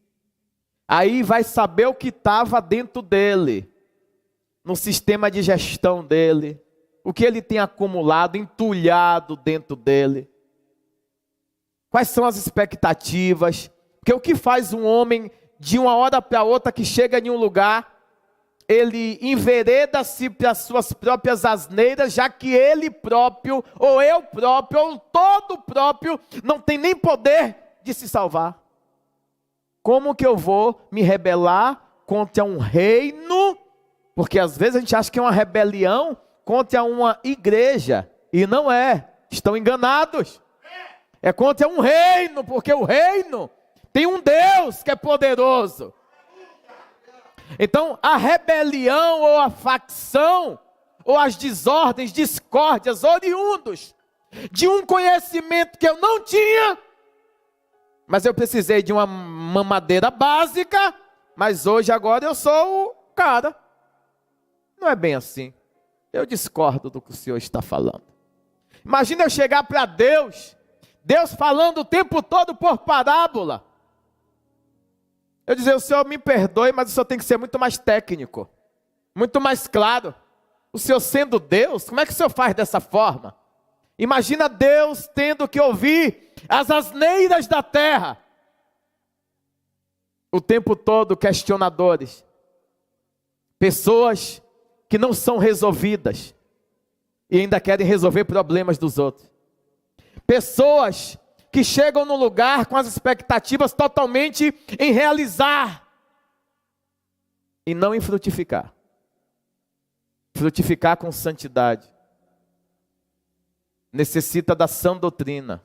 Aí vai saber o que estava dentro dele, no sistema de gestão dele, o que ele tem acumulado, entulhado dentro dele. Quais são as expectativas? Porque o que faz um homem de uma hora para outra que chega em um lugar, ele envereda-se para as suas próprias asneiras, já que ele próprio, ou eu próprio, ou todo próprio, não tem nem poder de se salvar. Como que eu vou me rebelar contra um reino? Porque às vezes a gente acha que é uma rebelião contra uma igreja, e não é, estão enganados. É contra um reino, porque o reino tem um Deus que é poderoso. Então a rebelião ou a facção, ou as desordens, discórdias, oriundos de um conhecimento que eu não tinha, mas eu precisei de uma mamadeira básica, mas hoje agora eu sou o cara. Não é bem assim. Eu discordo do que o Senhor está falando. Imagina eu chegar para Deus falando o tempo todo por parábola. Eu dizer, o Senhor me perdoe, mas o Senhor tem que ser muito mais técnico, muito mais claro. O Senhor sendo Deus, como é que o Senhor faz dessa forma? Imagina Deus tendo que ouvir as asneiras da terra, o tempo todo questionadores, pessoas que não são resolvidas e ainda querem resolver problemas dos outros. Pessoas que chegam no lugar com as expectativas totalmente em realizar e não em frutificar. Frutificar com santidade necessita da sã doutrina.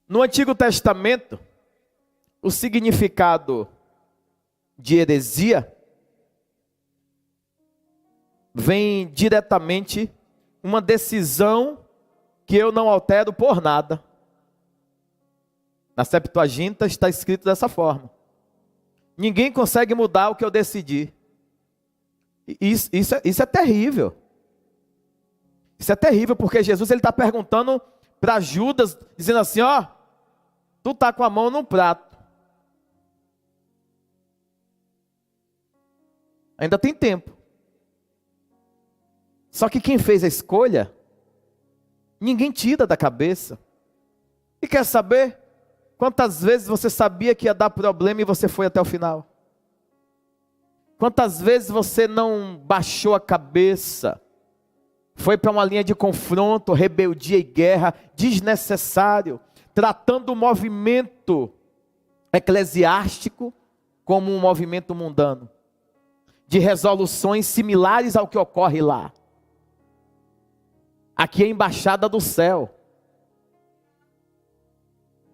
No Antigo Testamento, o significado de heresia vem diretamente uma decisão que eu não altero por nada. Na Septuaginta está escrito dessa forma: ninguém consegue mudar o que eu decidi. Isso é terrível. Isso é terrível, porque Jesus está perguntando para Judas, dizendo assim, ó, tu está com a mão no prato. Ainda tem tempo. Só que quem fez a escolha, ninguém tira da cabeça. E quer saber quantas vezes você sabia que ia dar problema e você foi até o final? Quantas vezes você não baixou a cabeça, foi para uma linha de confronto, rebeldia e guerra desnecessário, tratando o movimento eclesiástico como um movimento mundano. de resoluções similares ao que ocorre lá. Aqui é a embaixada do céu.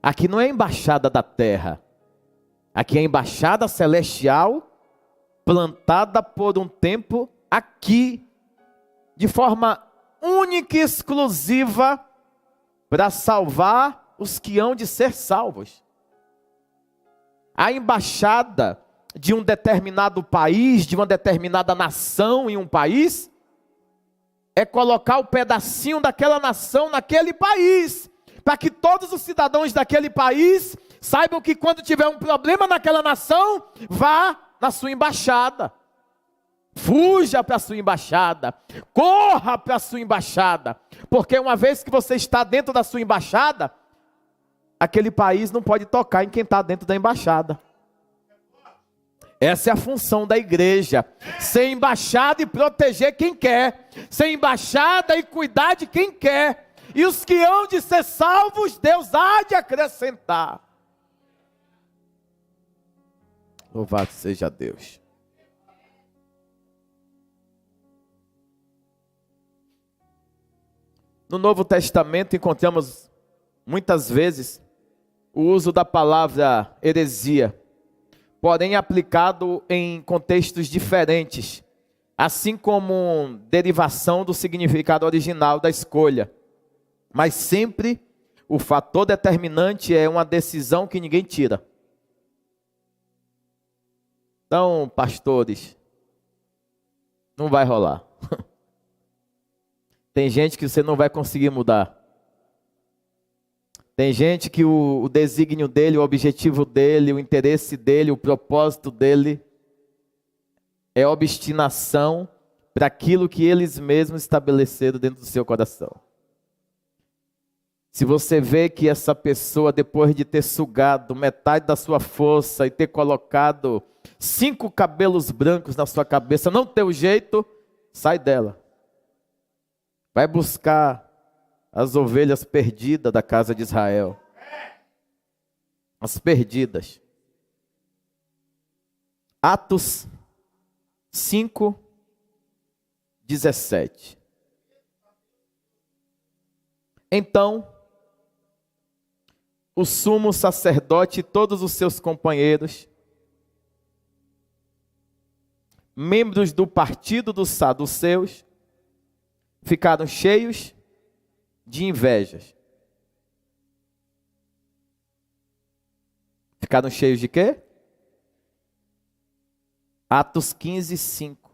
Aqui não é a embaixada da terra. Aqui é a embaixada celestial, plantada por um tempo aqui, de forma única e exclusiva, para salvar os que hão de ser salvos. A embaixada de um determinado país, de uma determinada nação em um país, é colocar o pedacinho daquela nação naquele país, para que todos os cidadãos daquele país saibam que quando tiver um problema naquela nação, vá na sua embaixada. Fuja para a sua embaixada, corra para a sua embaixada, porque uma vez que você está dentro da sua embaixada, aquele país não pode tocar em quem está dentro da embaixada. Essa é a função da igreja, ser embaixada e proteger quem quer, ser embaixada e cuidar de quem quer, e os que hão de ser salvos, Deus há de acrescentar. Louvado seja Deus. No Novo Testamento encontramos muitas vezes o uso da palavra heresia, porém aplicado em contextos diferentes, assim como derivação do significado original da escolha. Mas sempre o fator determinante é uma decisão que ninguém tira. Então, pastores, não vai rolar. Tem gente que você não vai conseguir mudar. Tem gente que o desígnio dele, o objetivo dele, o interesse dele, o propósito dele é obstinação para aquilo que eles mesmos estabeleceram dentro do seu coração. Se você vê que essa pessoa, depois de ter sugado metade da sua força e ter colocado 5 cabelos brancos na sua cabeça, não tem o jeito, sai dela. Vai buscar as ovelhas perdidas da casa de Israel. As perdidas. Atos 5, 17. Então, o sumo sacerdote e todos os seus companheiros, membros do partido dos saduceus, ficaram cheios de invejas. Ficaram cheios de quê? Atos 15, 5.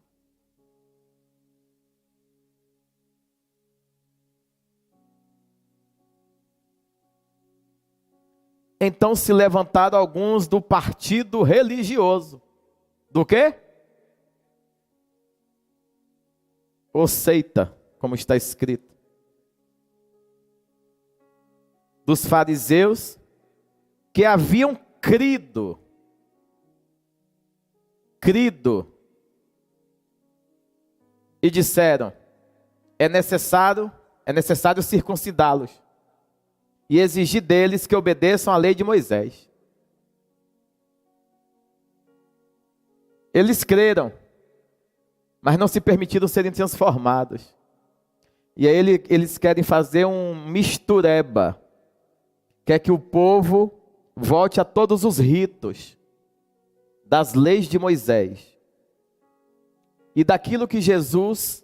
Então se levantaram alguns do partido religioso. Do quê? Ou seita, como está escrito. Dos fariseus que haviam crido, e disseram: é necessário circuncidá-los e exigir deles que obedeçam à lei de Moisés. Eles creram, mas não se permitiram serem transformados. E aí eles querem fazer um mistureba. Quer que o povo volte a todos os ritos das leis de Moisés. E daquilo que Jesus,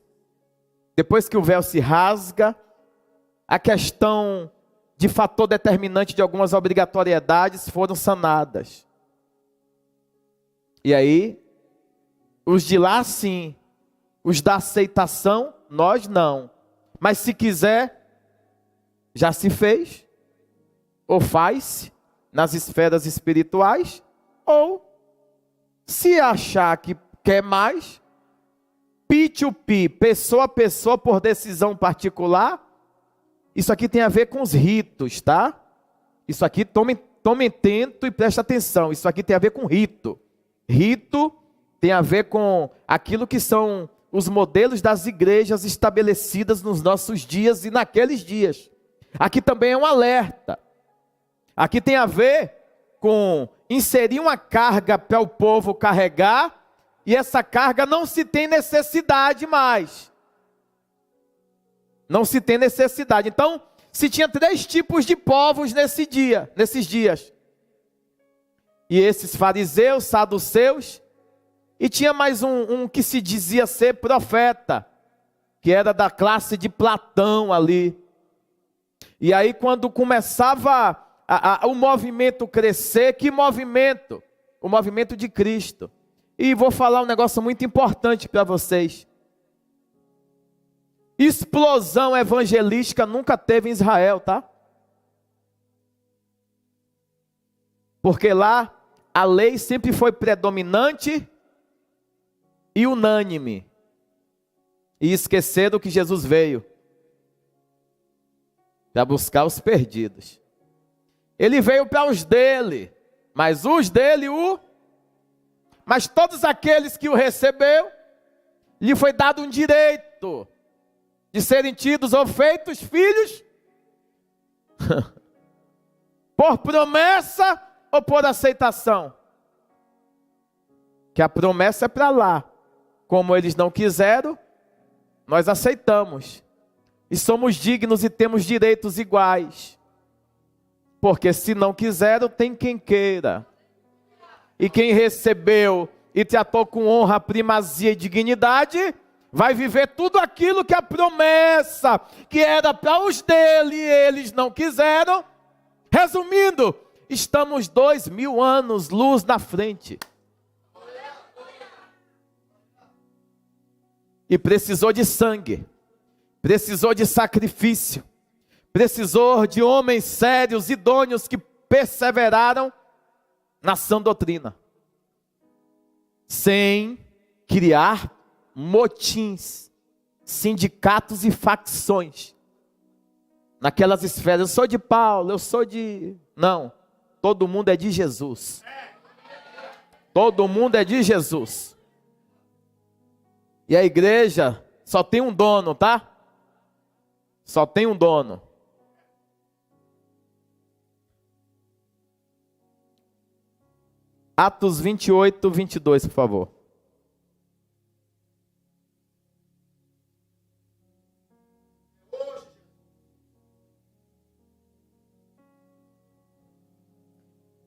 depois que o véu se rasga, a questão de fator determinante de algumas obrigatoriedades foram sanadas. E aí, os de lá sim, os da aceitação, nós não. Mas se quiser, já se fez, ou faz, nas esferas espirituais, ou se achar que quer mais, P2P, pessoa a pessoa por decisão particular. Isso aqui tem a ver com os ritos, tá? Isso aqui, tomem atento e preste atenção. Isso aqui tem a ver com rito. Rito tem a ver com aquilo que são os modelos das igrejas estabelecidas nos nossos dias e naqueles dias. Aqui também é um alerta. Aqui tem a ver com inserir uma carga para o povo carregar, e essa carga não se tem necessidade mais. Não se tem necessidade. Então, se tinha 3 tipos de povos nesses dias. E esses fariseus, saduceus, e tinha mais um que se dizia ser profeta, que era da classe de Platão ali. E aí quando começava o movimento crescer, que movimento? O movimento de Cristo. E vou falar um negócio muito importante para vocês. Explosão evangelística nunca teve em Israel, tá? Porque lá a lei sempre foi predominante e unânime. E esqueceram que Jesus veio para buscar os perdidos. Ele veio para os dele, mas os dele mas todos aqueles que o recebeu, lhe foi dado um direito de serem tidos ou feitos filhos por promessa ou por aceitação. Que a promessa é para lá. Como eles não quiseram, nós aceitamos. E somos dignos e temos direitos iguais. Porque se não quiseram, tem quem queira. E quem recebeu e tratou com honra, primazia e dignidade, vai viver tudo aquilo que a promessa, que era para os dele, e eles não quiseram. Resumindo, estamos 2000 anos luz na frente. E precisou de sangue, precisou de sacrifício, precisou de homens sérios, idôneos, que perseveraram na sã doutrina, sem criar motins, sindicatos e facções, naquelas esferas. Eu sou de Paulo, eu sou de... Não, todo mundo é de Jesus. Todo mundo é de Jesus. E a igreja só tem um dono, tá? Só tem um dono. Atos 28, 22, por favor.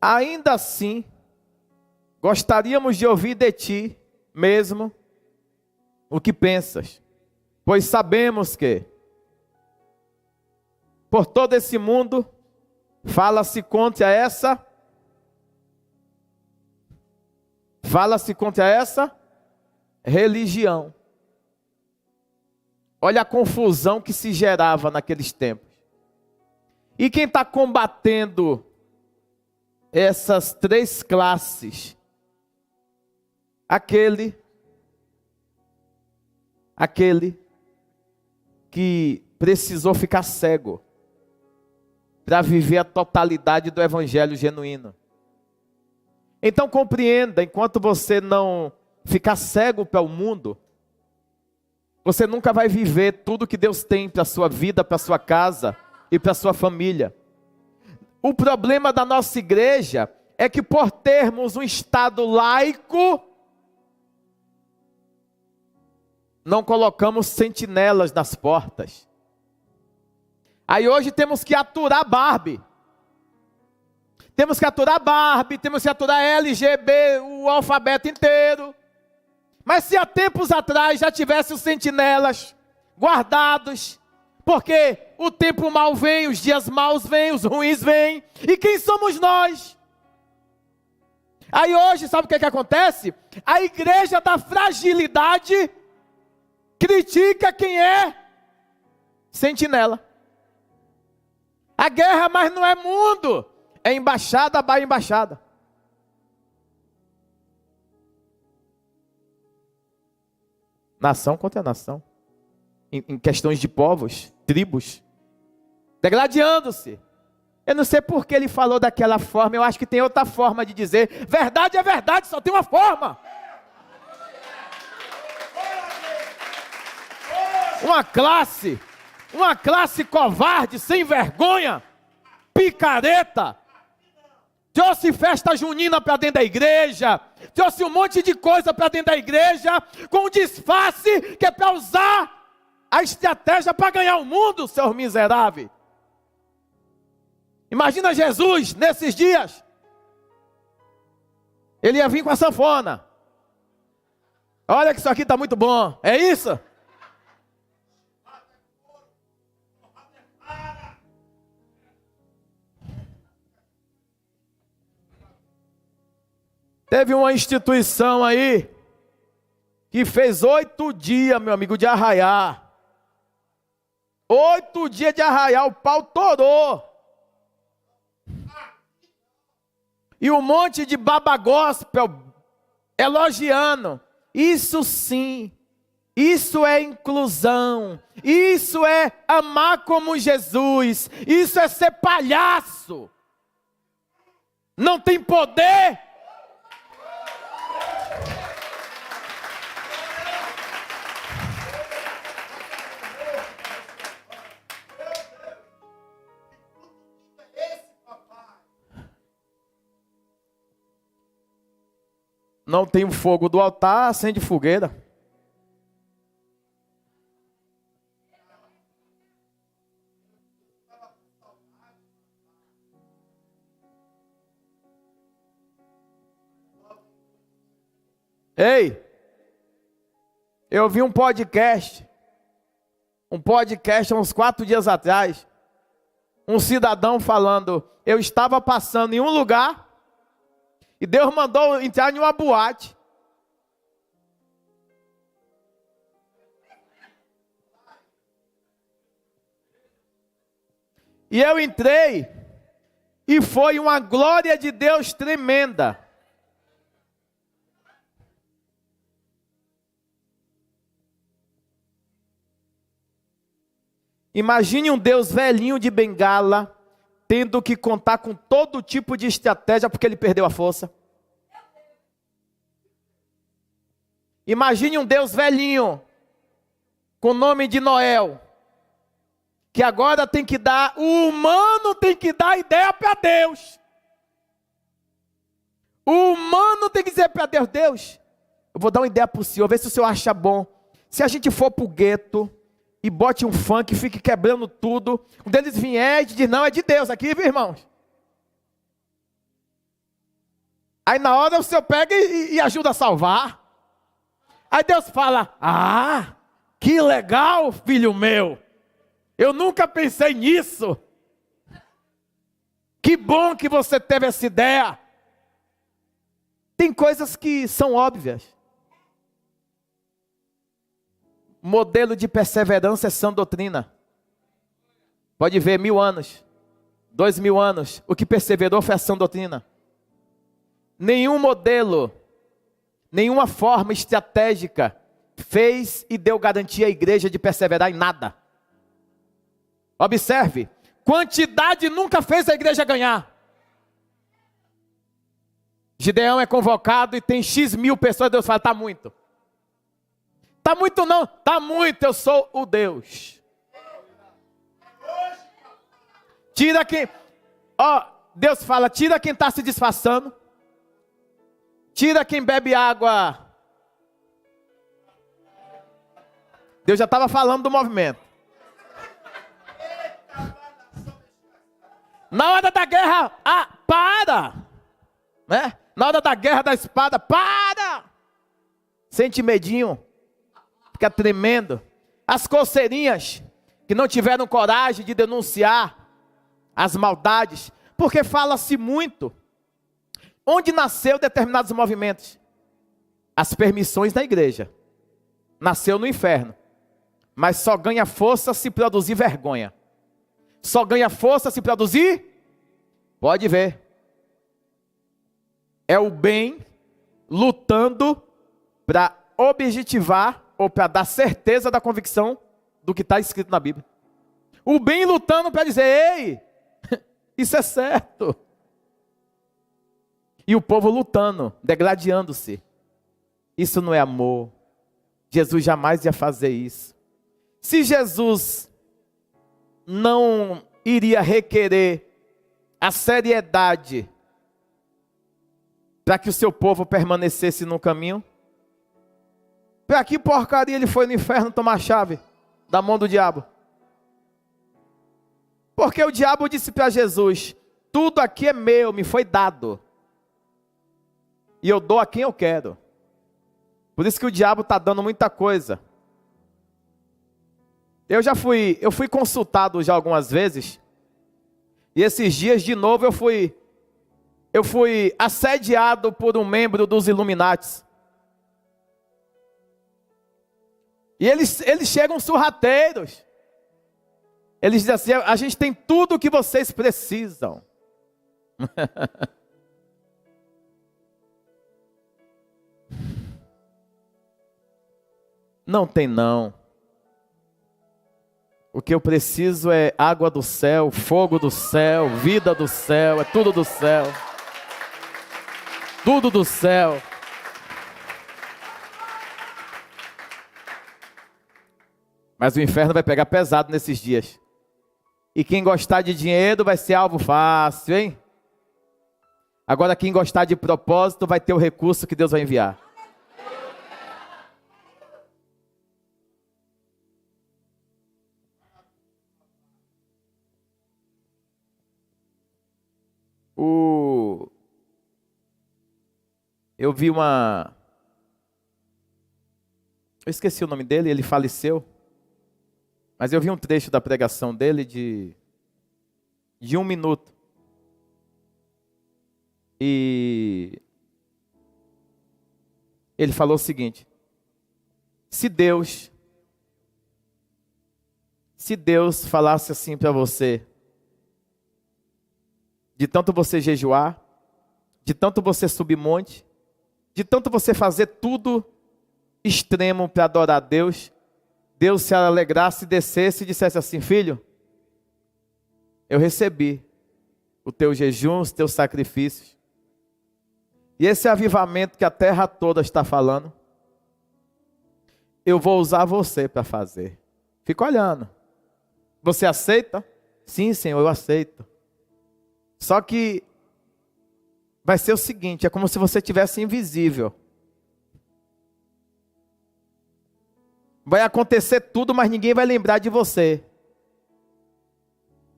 Ainda assim, gostaríamos de ouvir de ti mesmo o que pensas, pois sabemos que por todo esse mundo fala-se contra essa religião. Olha a confusão que se gerava naqueles tempos. E quem está combatendo essas 3 classes? Aquele que precisou ficar cego para viver a totalidade do evangelho genuíno. Então compreenda, enquanto você não ficar cego para o mundo, você nunca vai viver tudo que Deus tem para a sua vida, para a sua casa e para a sua família. O problema da nossa igreja é que, por termos um estado laico, não colocamos sentinelas nas portas. Aí hoje temos que aturar Barbie. Temos que aturar Barbie, temos que aturar LGB, o alfabeto inteiro. Mas se há tempos atrás já tivesse os sentinelas guardados, porque o tempo mau vem, os dias maus vêm, os ruins vêm. E quem somos nós? Aí hoje, sabe o que acontece? A igreja da fragilidade critica quem é sentinela. A guerra, mas não é mundo, é embaixada by embaixada. Nação contra nação. Em questões de povos, tribos, degladiando-se. Eu não sei por que ele falou daquela forma, eu acho que tem outra forma de dizer. Verdade é verdade, só tem uma forma. Uma classe covarde, sem vergonha, picareta, trouxe festa junina para dentro da igreja, trouxe um monte de coisa para dentro da igreja, com um disfarce que é para usar a estratégia para ganhar o mundo, seus miseráveis. Imagina Jesus nesses dias. Ele ia vir com a sanfona. Olha que isso aqui está muito bom. É isso? Teve uma instituição aí que fez 8 dias, meu amigo, de arraiar. 8 dias de arraiar, o pau torou. E um monte de baba gospel elogiando. Isso sim, isso é inclusão, isso é amar como Jesus, isso é ser palhaço. Não tem poder. Não tem o fogo do altar, acende fogueira. Ei, eu vi um podcast há uns 4 dias atrás, um cidadão falando, eu estava passando em um lugar, e Deus mandou entrar em uma boate. E eu entrei, e foi uma glória de Deus tremenda. Imagine um Deus velhinho de bengala, tendo que contar com todo tipo de estratégia, porque ele perdeu a força. Imagine um Deus velhinho, com o nome de Noel, que agora tem que dar, o humano tem que dar ideia para Deus. O humano tem que dizer para Deus, Deus, eu vou dar uma ideia para o senhor, vê se o senhor acha bom. Se a gente for para o gueto, e bote um funk, fique quebrando tudo. Quando eles vierem, diz, não, é de Deus aqui, viu, irmãos? Aí na hora o senhor pega e ajuda a salvar. Aí Deus fala, ah, que legal, filho meu. Eu nunca pensei nisso. Que bom que você teve essa ideia. Tem coisas que são óbvias. Modelo de perseverança é sã doutrina. Pode ver 1000 anos, 2000 anos, o que perseverou foi a sã doutrina. Nenhum modelo, nenhuma forma estratégica fez e deu garantia à igreja de perseverar em nada. Observe, quantidade nunca fez a igreja ganhar. Gideão é convocado e tem X mil pessoas, Deus fala, está muito. Está muito não, está muito, eu sou o Deus. Tira quem, Deus fala, tira quem está se disfarçando. Tira quem bebe água. Deus já estava falando do movimento. Na hora da guerra, para. Né? Na hora da guerra da espada, para. Sente medinho. Fica tremendo. As coceirinhas que não tiveram coragem de denunciar as maldades, porque fala-se muito. Onde nasceu determinados movimentos? As permissões da igreja. Nasceu no inferno. Mas só ganha força se produzir vergonha. Só ganha força se produzir? Pode ver. É o bem lutando para objetivar ou para dar certeza da convicção do que está escrito na Bíblia. O bem lutando para dizer, ei, isso é certo. E o povo lutando, degladiando-se. Isso não é amor. Jesus jamais ia fazer isso. Se Jesus não iria requerer a seriedade para que o seu povo permanecesse no caminho? Para que porcaria ele foi no inferno tomar a chave da mão do diabo? Porque o diabo disse para Jesus: tudo aqui é meu, me foi dado. E eu dou a quem eu quero. Por isso que o diabo está dando muita coisa. Eu fui consultado já algumas vezes. E esses dias de novo eu fui assediado por um membro dos Illuminatis. E eles chegam sorrateiros. Eles dizem assim: a gente tem tudo o que vocês precisam. Não tem não. O que eu preciso é água do céu, fogo do céu, vida do céu, é tudo do céu. Tudo do céu. Mas o inferno vai pegar pesado nesses dias. E quem gostar de dinheiro vai ser alvo fácil, hein? Agora quem gostar de propósito vai ter o recurso que Deus vai enviar. Eu vi eu esqueci o nome dele, ele faleceu. Mas eu vi um trecho da pregação dele de 1 minuto. E ele falou o seguinte: se Deus falasse assim para você, de tanto você jejuar, de tanto você subir monte, de tanto você fazer tudo extremo para adorar a Deus, Deus se alegrasse, descesse e dissesse assim: filho, eu recebi o teu jejum, os teus sacrifícios. E esse avivamento que a terra toda está falando, eu vou usar você para fazer. Fica olhando. Você aceita? Sim, Senhor, eu aceito. Só que vai ser o seguinte, é como se você tivesse invisível. Vai acontecer tudo, mas ninguém vai lembrar de você.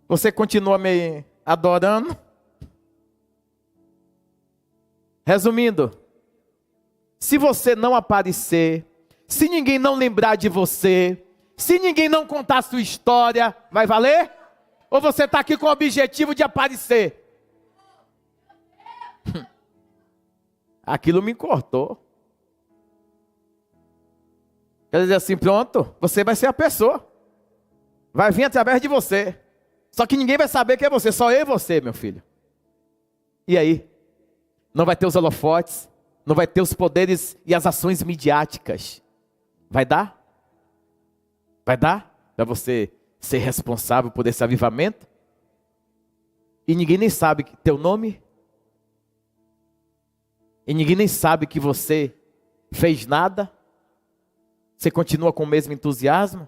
Você continua me adorando. Resumindo, se você não aparecer, se ninguém não lembrar de você, se ninguém não contar a sua história, vai valer? Ou você está aqui com o objetivo de aparecer? Aquilo me cortou. Quer dizer assim, pronto, você vai ser a pessoa. Vai vir através de você. Só que ninguém vai saber que é você, só eu e você, meu filho. E aí? Não vai ter os holofotes, não vai ter os poderes e as ações midiáticas. Vai dar? Vai dar para você ser responsável por esse avivamento? E ninguém nem sabe teu nome? E ninguém nem sabe que você fez nada? Você continua com o mesmo entusiasmo?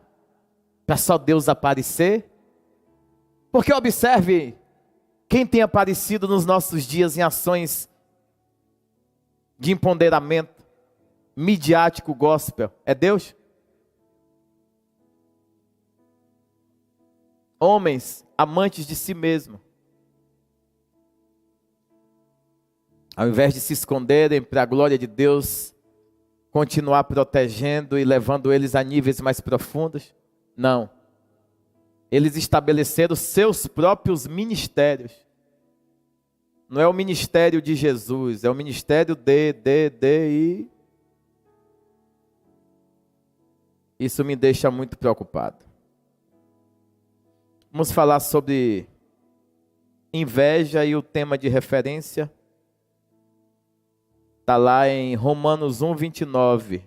Para só Deus aparecer? Porque observe, quem tem aparecido nos nossos dias em ações de empoderamento midiático gospel, é Deus? Homens amantes de si mesmo, ao invés de se esconderem para a glória de Deus, continuar protegendo e levando eles a níveis mais profundos? Não. Eles estabeleceram seus próprios ministérios. Não é o ministério de Jesus, é o ministério e... Isso me deixa muito preocupado. Vamos falar sobre inveja e o tema de referência está lá em Romanos 1, 29.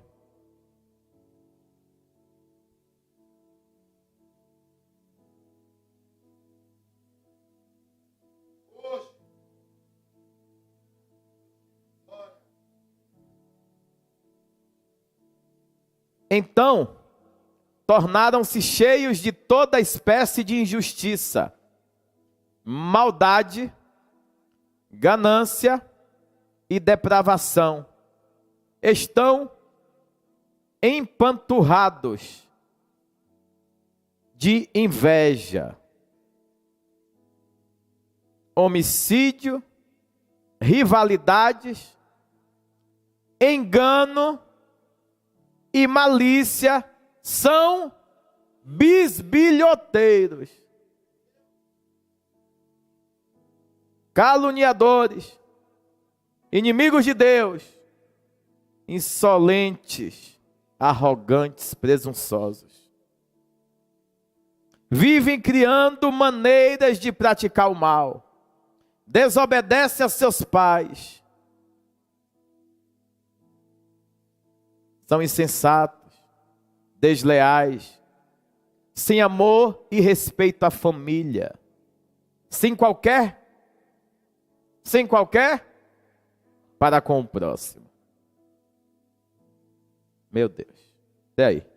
Então, tornaram-se cheios de toda espécie de injustiça, maldade, ganância, e depravação estão empanturrados de inveja, homicídio, rivalidades, engano e malícia, são bisbilhoteiros, caluniadores, inimigos de Deus, insolentes, arrogantes, presunçosos. Vivem criando maneiras de praticar o mal, desobedecem a seus pais, são insensatos, desleais, sem amor e respeito à família, sem qualquer para com o próximo. Meu Deus, até aí.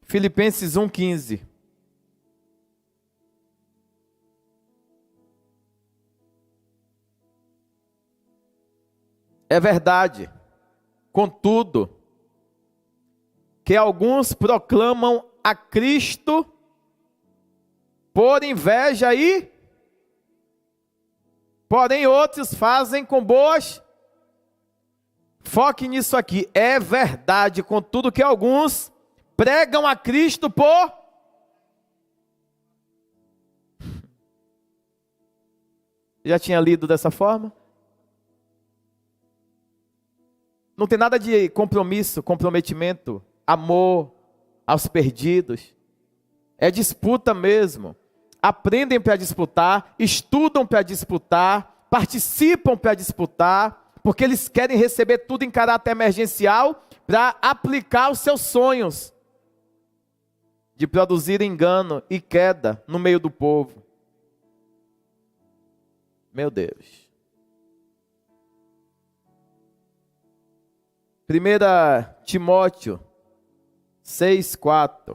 Filipenses 1,15. É verdade, contudo, que alguns proclamam a Cristo por inveja e, porém outros fazem com boas. Foque nisso aqui. É verdade, contudo, que alguns pregam a Cristo por... Já tinha lido dessa forma? Não tem nada de compromisso, comprometimento, amor aos perdidos. É disputa mesmo. Aprendem para disputar, estudam para disputar, participam para disputar, porque eles querem receber tudo em caráter emergencial para aplicar os seus sonhos de produzir engano e queda no meio do povo. Meu Deus. 1 Timóteo 6,4.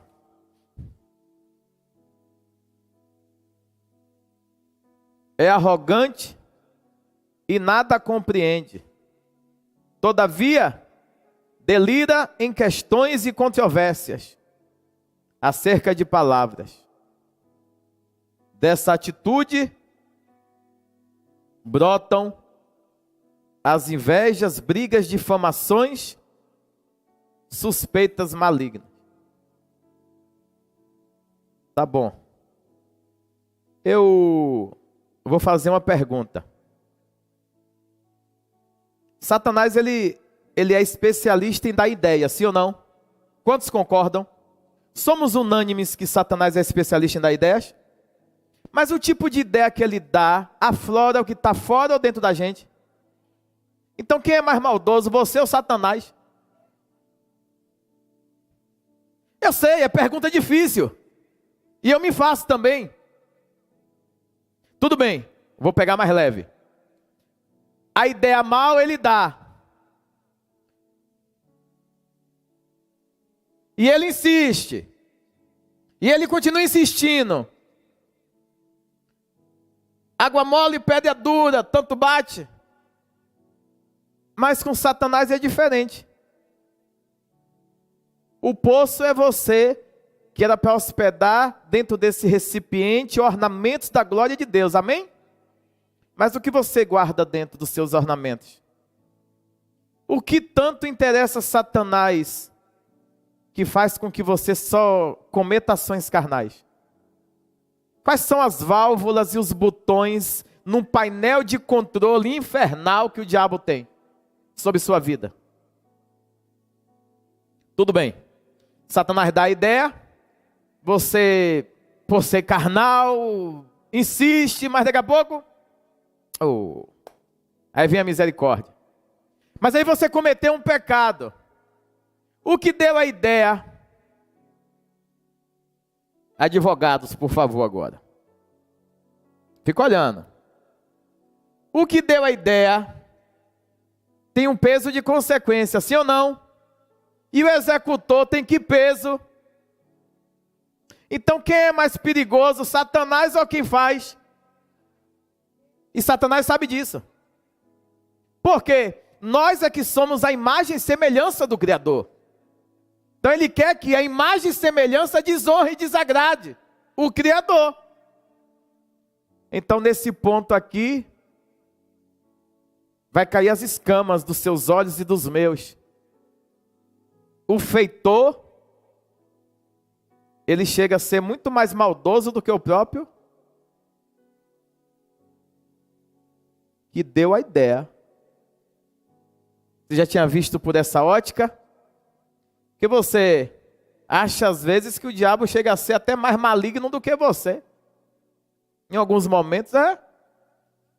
É arrogante e nada compreende. Todavia, delira em questões e controvérsias acerca de palavras. Dessa atitude brotam as invejas, brigas, difamações, suspeitas malignas. Tá bom. Eu vou fazer uma pergunta. Satanás, ele é especialista em dar ideia, sim ou não? Quantos concordam? Somos unânimes que Satanás é especialista em dar ideias? Mas o tipo de ideia que ele dá, aflora o que está fora ou dentro da gente? Então quem é mais maldoso, você ou Satanás? Eu sei, é pergunta difícil. E eu me faço também. Tudo bem, vou pegar mais leve. A ideia mal ele dá. E ele insiste. E ele continua insistindo. Água mole, pedra dura, tanto bate. Mas com Satanás é diferente. O poço é você, que era para hospedar dentro desse recipiente ornamentos da glória de Deus, amém? Mas o que você guarda dentro dos seus ornamentos? O que tanto interessa a Satanás, que faz com que você só cometa ações carnais? Quais são as válvulas e os botões num painel de controle infernal que o diabo tem sobre sua vida? Tudo bem. Satanás dá a ideia, você, por ser carnal, insiste, mas daqui a pouco, aí vem a misericórdia. Mas aí você cometeu um pecado. O que deu a ideia? Advogados, por favor, agora. Fica olhando. O que deu a ideia tem um peso de consequência, sim ou não? E o executor tem que peso? Então quem é mais perigoso, Satanás ou quem faz? E Satanás sabe disso. Porque nós é que somos a imagem e semelhança do Criador. Então ele quer que a imagem e semelhança desonre e desagrade o Criador. Então nesse ponto aqui, vai cair as escamas dos seus olhos e dos meus. O feitor, ele chega a ser muito mais maldoso do que o próprio que deu a ideia. Você já tinha visto por essa ótica? Que você acha às vezes que o diabo chega a ser até mais maligno do que você. Em alguns momentos, é.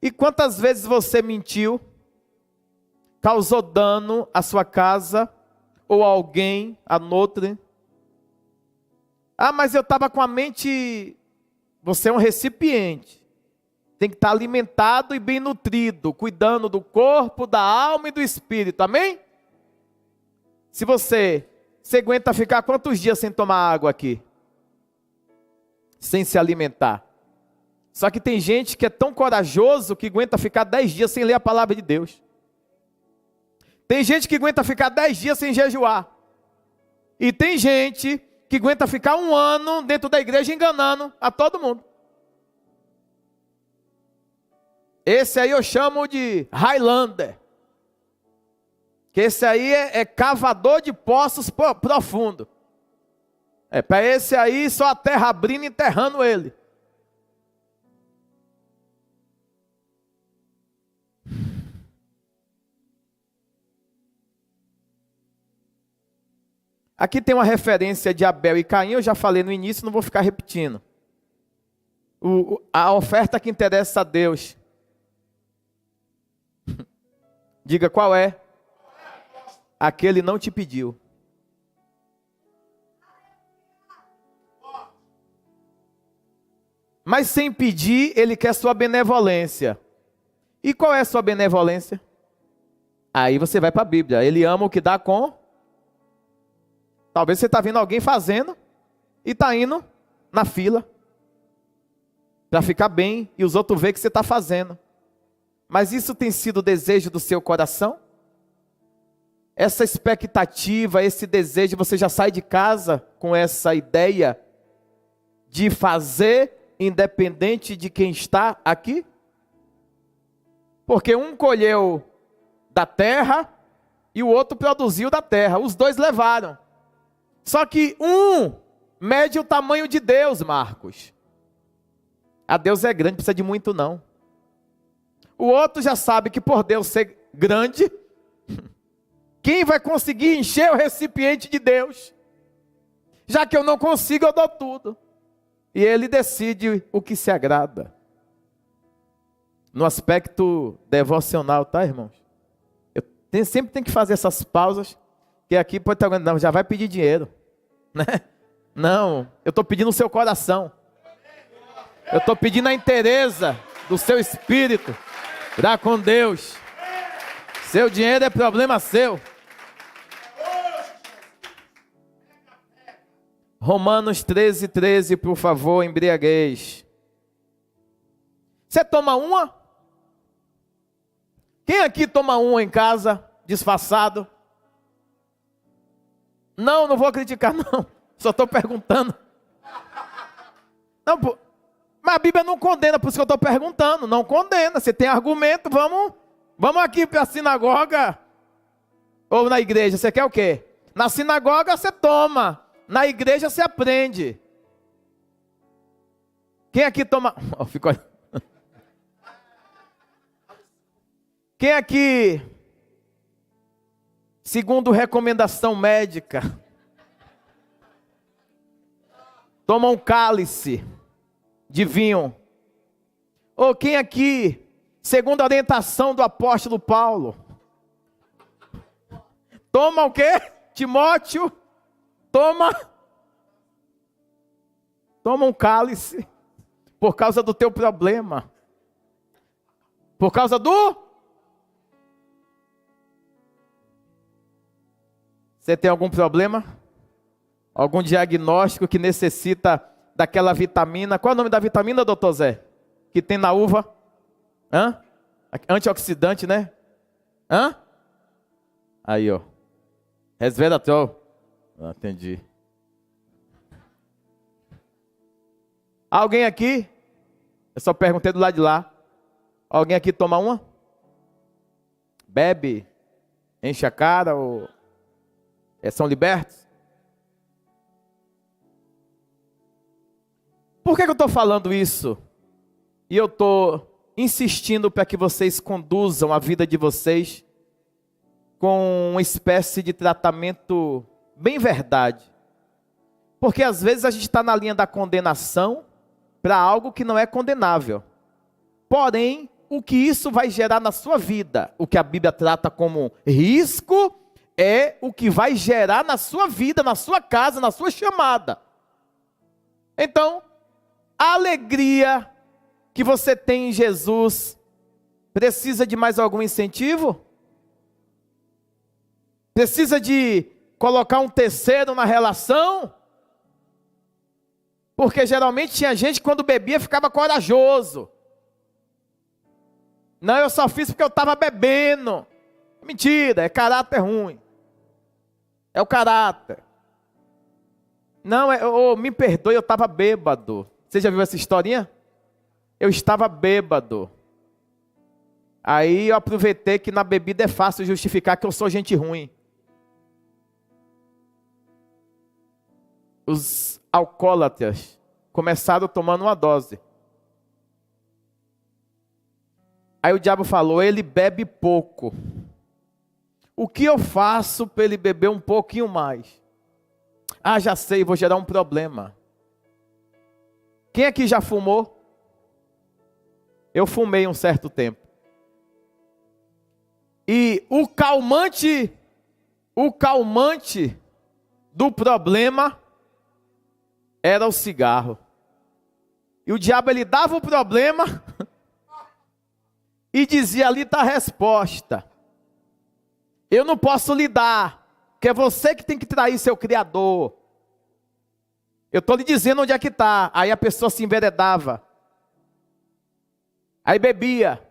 E quantas vezes você mentiu, causou dano à sua casa, ou a alguém, a noutra. Ah, mas eu estava com a mente... Você é um recipiente. Tem que estar alimentado e bem nutrido, cuidando do corpo, da alma e do espírito, amém? Se você aguenta ficar quantos dias sem tomar água aqui? Sem se alimentar. Só que tem gente que é tão corajoso que aguenta ficar 10 dias sem ler a palavra de Deus. Tem gente que aguenta ficar 10 dias sem jejuar. E tem gente que aguenta ficar 1 ano dentro da igreja enganando a todo mundo. Esse aí eu chamo de Highlander. Que esse aí é cavador de poços profundos. Para esse aí só a terra abrindo e enterrando ele. Aqui tem uma referência de Abel e Caim, eu já falei no início, não vou ficar repetindo. A oferta que interessa a Deus. Diga qual é? Aquele não te pediu. Mas sem pedir, ele quer sua benevolência. E qual é a sua benevolência? Aí você vai para a Bíblia. Ele ama o que dá com... Talvez você está vendo alguém fazendo e está indo na fila para ficar bem e os outros veem que você está fazendo. Mas isso tem sido o desejo do seu coração? Essa expectativa, esse desejo, você já sai de casa com essa ideia de fazer independente de quem está aqui? Porque um colheu da terra e o outro produziu da terra. Os dois levaram. Só que um mede o tamanho de Deus, Marcos. A Deus é grande, não precisa de muito não. O outro já sabe que por Deus ser grande, quem vai conseguir encher o recipiente de Deus? Já que eu não consigo, eu dou tudo. E ele decide o que se agrada. No aspecto devocional, tá, irmãos? Sempre tem que fazer essas pausas, que aqui pode estar não, já vai pedir dinheiro, né? Não, eu estou pedindo o seu coração. Eu estou pedindo a inteireza do seu espírito para com Deus. Seu dinheiro é problema seu. Romanos 13:13, por favor, embriaguez. Você toma uma? Quem aqui toma uma em casa, disfarçado? Não, não vou criticar não. Só estou perguntando. Não, pô. Mas a Bíblia não condena, por isso que eu estou perguntando. Não condena. Você tem argumento, vamos aqui para a sinagoga. Ou na igreja, você quer o quê? Na sinagoga você toma. Na igreja você aprende. Quem aqui toma... Oh, ficou... Quem aqui, segundo recomendação médica, toma um cálice de vinho? Ou quem aqui, segundo a orientação do apóstolo Paulo, toma o quê? Timóteo, toma um cálice por causa do teu problema. Por causa do... Você tem algum problema? Algum diagnóstico que necessita daquela vitamina? Qual é o nome da vitamina, doutor Zé? Que tem na uva? Hã? Antioxidante, né? Hã? Aí, ó. Resveratrol. Ah, entendi. Alguém aqui? Eu só perguntei do lado de lá. Alguém aqui toma uma? Bebe? Enche a cara? Ou são libertos? Por que eu estou falando isso? E eu estou insistindo para que vocês conduzam a vida de vocês com uma espécie de tratamento bem verdade. Porque às vezes a gente está na linha da condenação para algo que não é condenável. Porém, o que isso vai gerar na sua vida, o que a Bíblia trata como risco, é o que vai gerar na sua vida, na sua casa, na sua chamada. Então, a alegria que você tem em Jesus precisa de mais algum incentivo? Precisa de colocar um terceiro na relação? Porque geralmente tinha gente que quando bebia ficava corajoso. Não, eu só fiz porque eu estava bebendo. Mentira, é caráter ruim. É o caráter. Não, me perdoe, eu estava bêbado. Você já viu essa historinha? Eu estava bêbado. Aí eu aproveitei que na bebida é fácil justificar que eu sou gente ruim. Os alcoólatras começaram tomando uma dose. Aí o diabo falou, ele bebe pouco. O que eu faço para ele beber um pouquinho mais? Ah, já sei, vou gerar um problema. Quem aqui já fumou? Eu fumei um certo tempo. E o calmante do problema era o cigarro. E o diabo, ele dava o problema e dizia, ali está a resposta. Eu não posso lhe dar, que é você que tem que trair seu Criador. Eu estou lhe dizendo onde é que está. Aí a pessoa se enveredava. Aí bebia.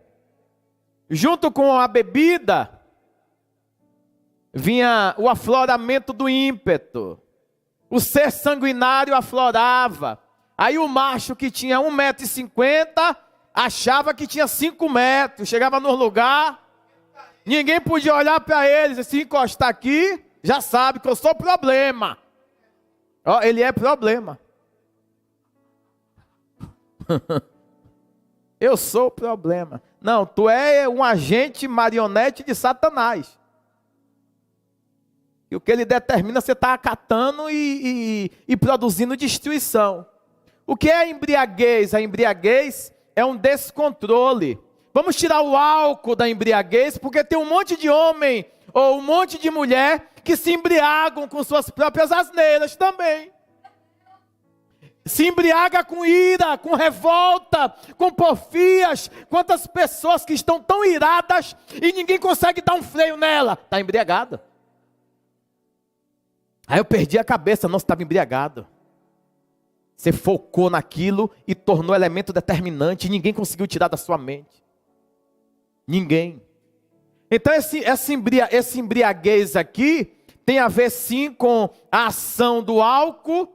Junto com a bebida, vinha o afloramento do ímpeto. O ser sanguinário aflorava. Aí o macho que tinha 1,50 m, achava que tinha 5 metros. Chegava no lugar, ninguém podia olhar para ele. Se encostar aqui, já sabe que eu sou problema. Ó, ele é problema. Eu sou problema. Não, tu é um agente marionete de Satanás. E o que ele determina, você está acatando e produzindo destruição. O que é a embriaguez? A embriaguez é um descontrole. Vamos tirar o álcool da embriaguez, porque tem um monte de homem ou um monte de mulher que se embriagam com suas próprias asneiras também. Se embriaga com ira, com revolta, com porfias. Quantas pessoas que estão tão iradas e ninguém consegue dar um freio nela. Está embriagada. Aí eu perdi a cabeça, não, você estava embriagado. Você focou naquilo e tornou elemento determinante. E ninguém conseguiu tirar da sua mente. Ninguém. Então essa embriaguez aqui tem a ver sim com a ação do álcool,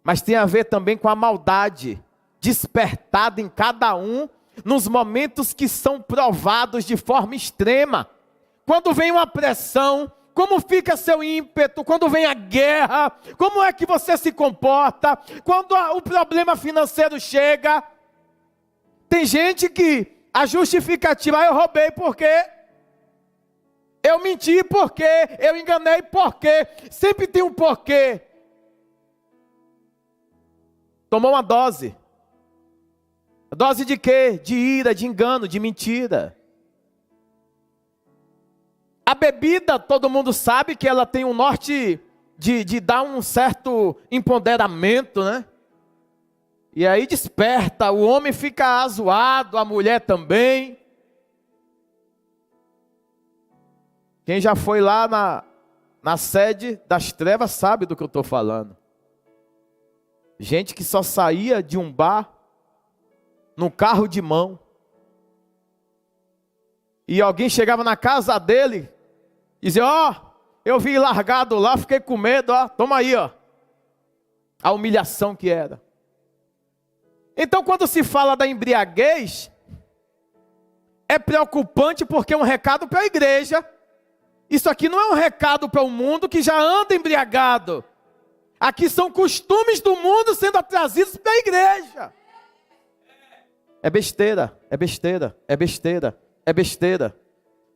mas tem a ver também com a maldade despertada em cada um nos momentos que são provados de forma extrema. Quando vem uma pressão, como fica seu ímpeto? Quando vem a guerra, como é que você se comporta? Quando o problema financeiro chega, tem gente que a justificativa, eu roubei porque eu menti, porque eu enganei, porque sempre tem um porquê. Tomou uma dose. Dose de quê? De ira, de engano, de mentira. A bebida, todo mundo sabe que ela tem um norte de dar um certo empoderamento, né? E aí desperta, o homem fica azoado, a mulher também. Quem já foi lá na sede das trevas sabe do que eu estou falando. Gente que só saía de um bar no carro de mão. e alguém chegava na casa dele e dizia: ó, eu vi largado lá, fiquei com medo, ó, toma aí, ó. A humilhação que era. Então, quando se fala da embriaguez, é preocupante porque é um recado para a igreja. Isso aqui não é um recado para o mundo que já anda embriagado. Aqui são costumes do mundo sendo trazidos para a igreja. É besteira, é besteira, é besteira, é besteira.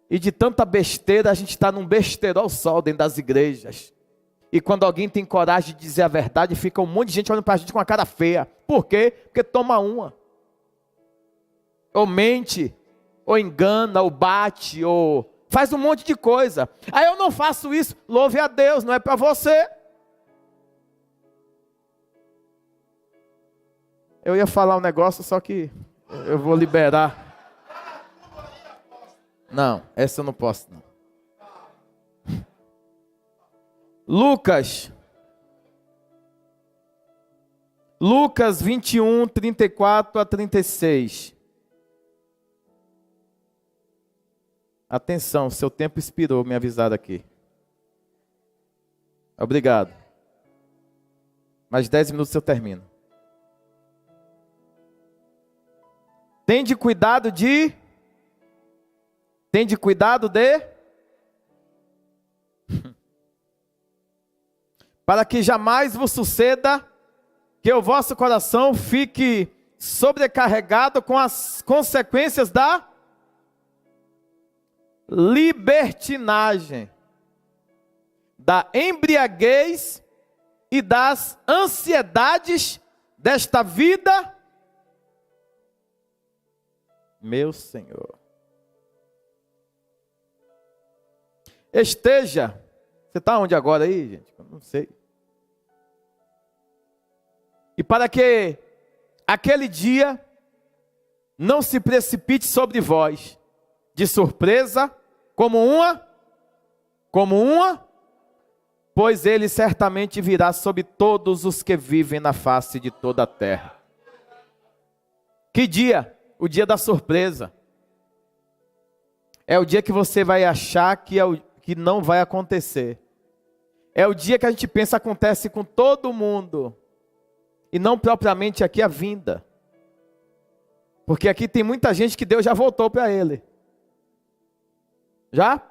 E de tanta besteira a gente está num besterol só dentro das igrejas. E quando alguém tem coragem de dizer a verdade, fica um monte de gente olhando para a gente com a cara feia. Por quê? Porque toma uma. Ou mente, ou engana, ou bate, ou faz um monte de coisa. Aí eu não faço isso, louve a Deus, não é para você. Eu ia falar um negócio, só que eu vou liberar. Não, essa eu não posso não. Lucas 21, 34 a 36. Atenção, seu tempo expirou, me avisaram aqui. Obrigado. Mais 10 minutos eu termino. Tende cuidado de para que jamais vos suceda que o vosso coração fique sobrecarregado com as consequências da libertinagem, da embriaguez e das ansiedades desta vida. Meu Senhor. Esteja. Você está onde agora aí, gente? Eu não sei. E para que aquele dia não se precipite sobre vós, de surpresa, como uma, pois ele certamente virá sobre todos os que vivem na face de toda a terra. Que dia? O dia da surpresa. É o dia que você vai achar que não vai acontecer. É o dia que a gente pensa acontece com todo mundo. E não propriamente aqui a vinda. Porque aqui tem muita gente que Deus já voltou para ele. Já?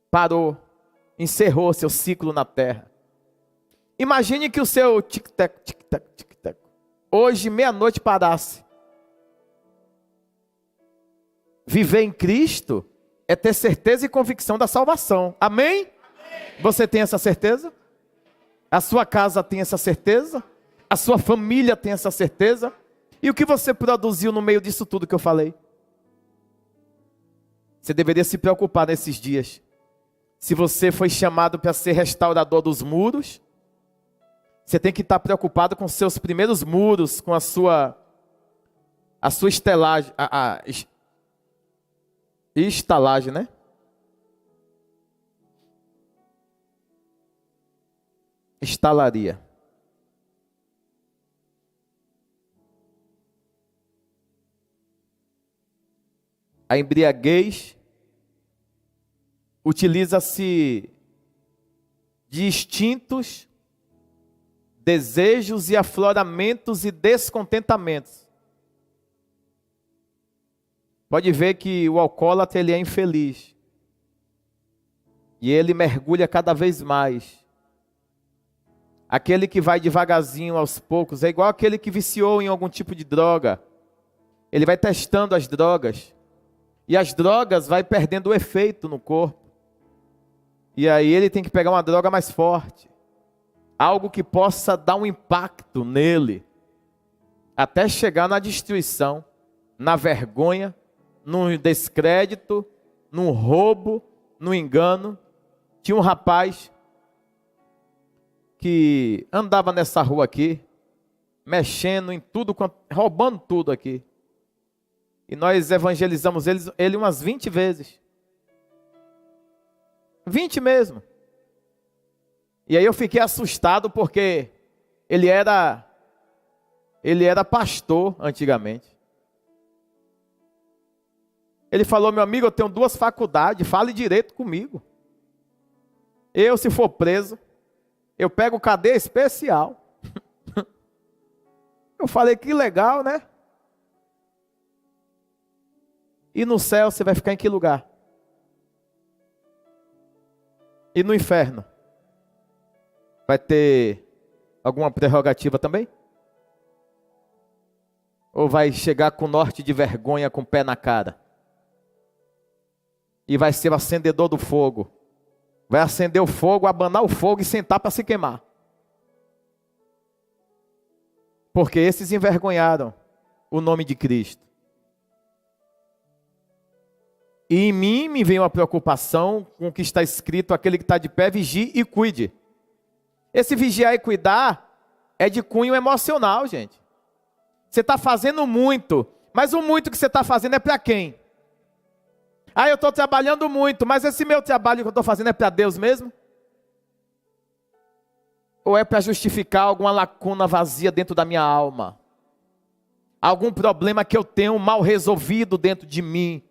Parou. Encerrou seu ciclo na terra. Imagine que o seu tic-tac, tic-tac, tic-tac, hoje, meia-noite, parasse. Viver em Cristo é ter certeza e convicção da salvação. Amém? Amém. Você tem essa certeza? A sua casa tem essa certeza? A sua família tem essa certeza? E o que você produziu no meio disso tudo que eu falei? Você deveria se preocupar nesses dias. Se você foi chamado para ser restaurador dos muros, você tem que estar preocupado com seus primeiros muros, com a sua estelagem, estalagem, né? Estalaria. A embriaguez utiliza-se de instintos, desejos e afloramentos e descontentamentos. Pode ver que o alcoólatra ele é infeliz. E ele mergulha cada vez mais. Aquele que vai devagarzinho aos poucos é igual aquele que viciou em algum tipo de droga. Ele vai testando as drogas. E as drogas vai perdendo o efeito no corpo. E aí ele tem que pegar uma droga mais forte. Algo que possa dar um impacto nele. Até chegar na destruição, na vergonha, no descrédito, no roubo, no engano. Tinha um rapaz que andava nessa rua aqui, mexendo em tudo, roubando tudo aqui. E nós evangelizamos ele umas 20 vezes. 20 mesmo. E aí eu fiquei assustado porque ele era pastor antigamente. Ele falou: meu amigo, eu tenho 2 faculdades, fale direito comigo. Eu, se for preso, eu pego cadeia especial. Eu falei: que legal, né? E no céu você vai ficar em que lugar? E no inferno? Vai ter alguma prerrogativa também? Ou vai chegar com norte de vergonha, com o pé na cara? E vai ser o acendedor do fogo. Vai acender o fogo, abanar o fogo e sentar para se queimar. Porque esses envergonharam o nome de Cristo. E em mim me vem uma preocupação com o que está escrito: aquele que está de pé, vigie e cuide. Esse vigiar e cuidar é de cunho emocional, gente. Você está fazendo muito, mas o muito que você está fazendo é para quem? Ah, eu estou trabalhando muito, mas esse meu trabalho que eu estou fazendo é para Deus mesmo? Ou é para justificar alguma lacuna vazia dentro da minha alma? Algum problema que eu tenho mal resolvido dentro de mim?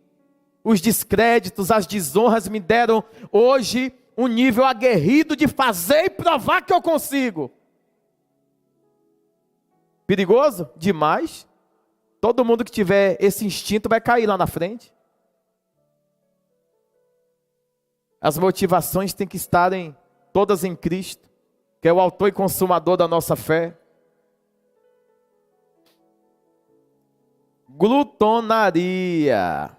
Os descréditos, as desonras me deram hoje um nível aguerrido de fazer e provar que eu consigo. Perigoso? Demais. Todo mundo que tiver esse instinto vai cair lá na frente. As motivações têm que estarem todas em Cristo, que é o autor e consumador da nossa fé. Glutonaria.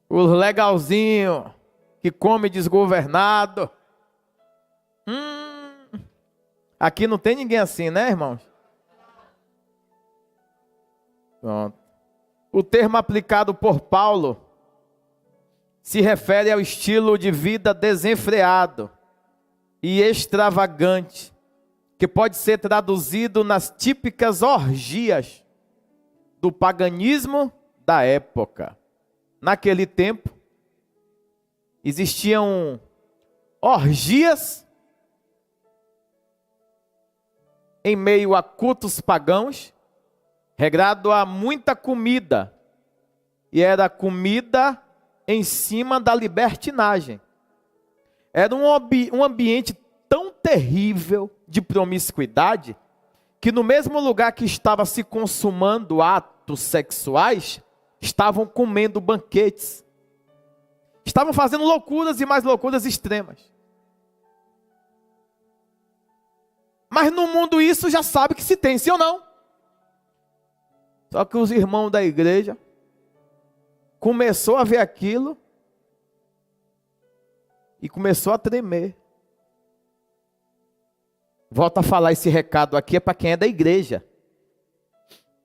O legalzinho que come desgovernado. Aqui não tem ninguém assim, né, irmãos? Pronto. O termo aplicado por Paulo se refere ao estilo de vida desenfreado e extravagante, que pode ser traduzido nas típicas orgias do paganismo da época. Naquele tempo, existiam orgias em meio a cultos pagãos, regrado a muita comida, e era comida em cima da libertinagem. Era um ambiente tão terrível de promiscuidade, que no mesmo lugar que estava se consumando atos sexuais, estavam comendo banquetes. Estavam fazendo loucuras e mais loucuras extremas. Mas no mundo isso já sabe que se tem, sim ou não? Só que os irmãos da igreja começou a ver aquilo e começou a tremer. Volto a falar, esse recado aqui é para quem é da igreja.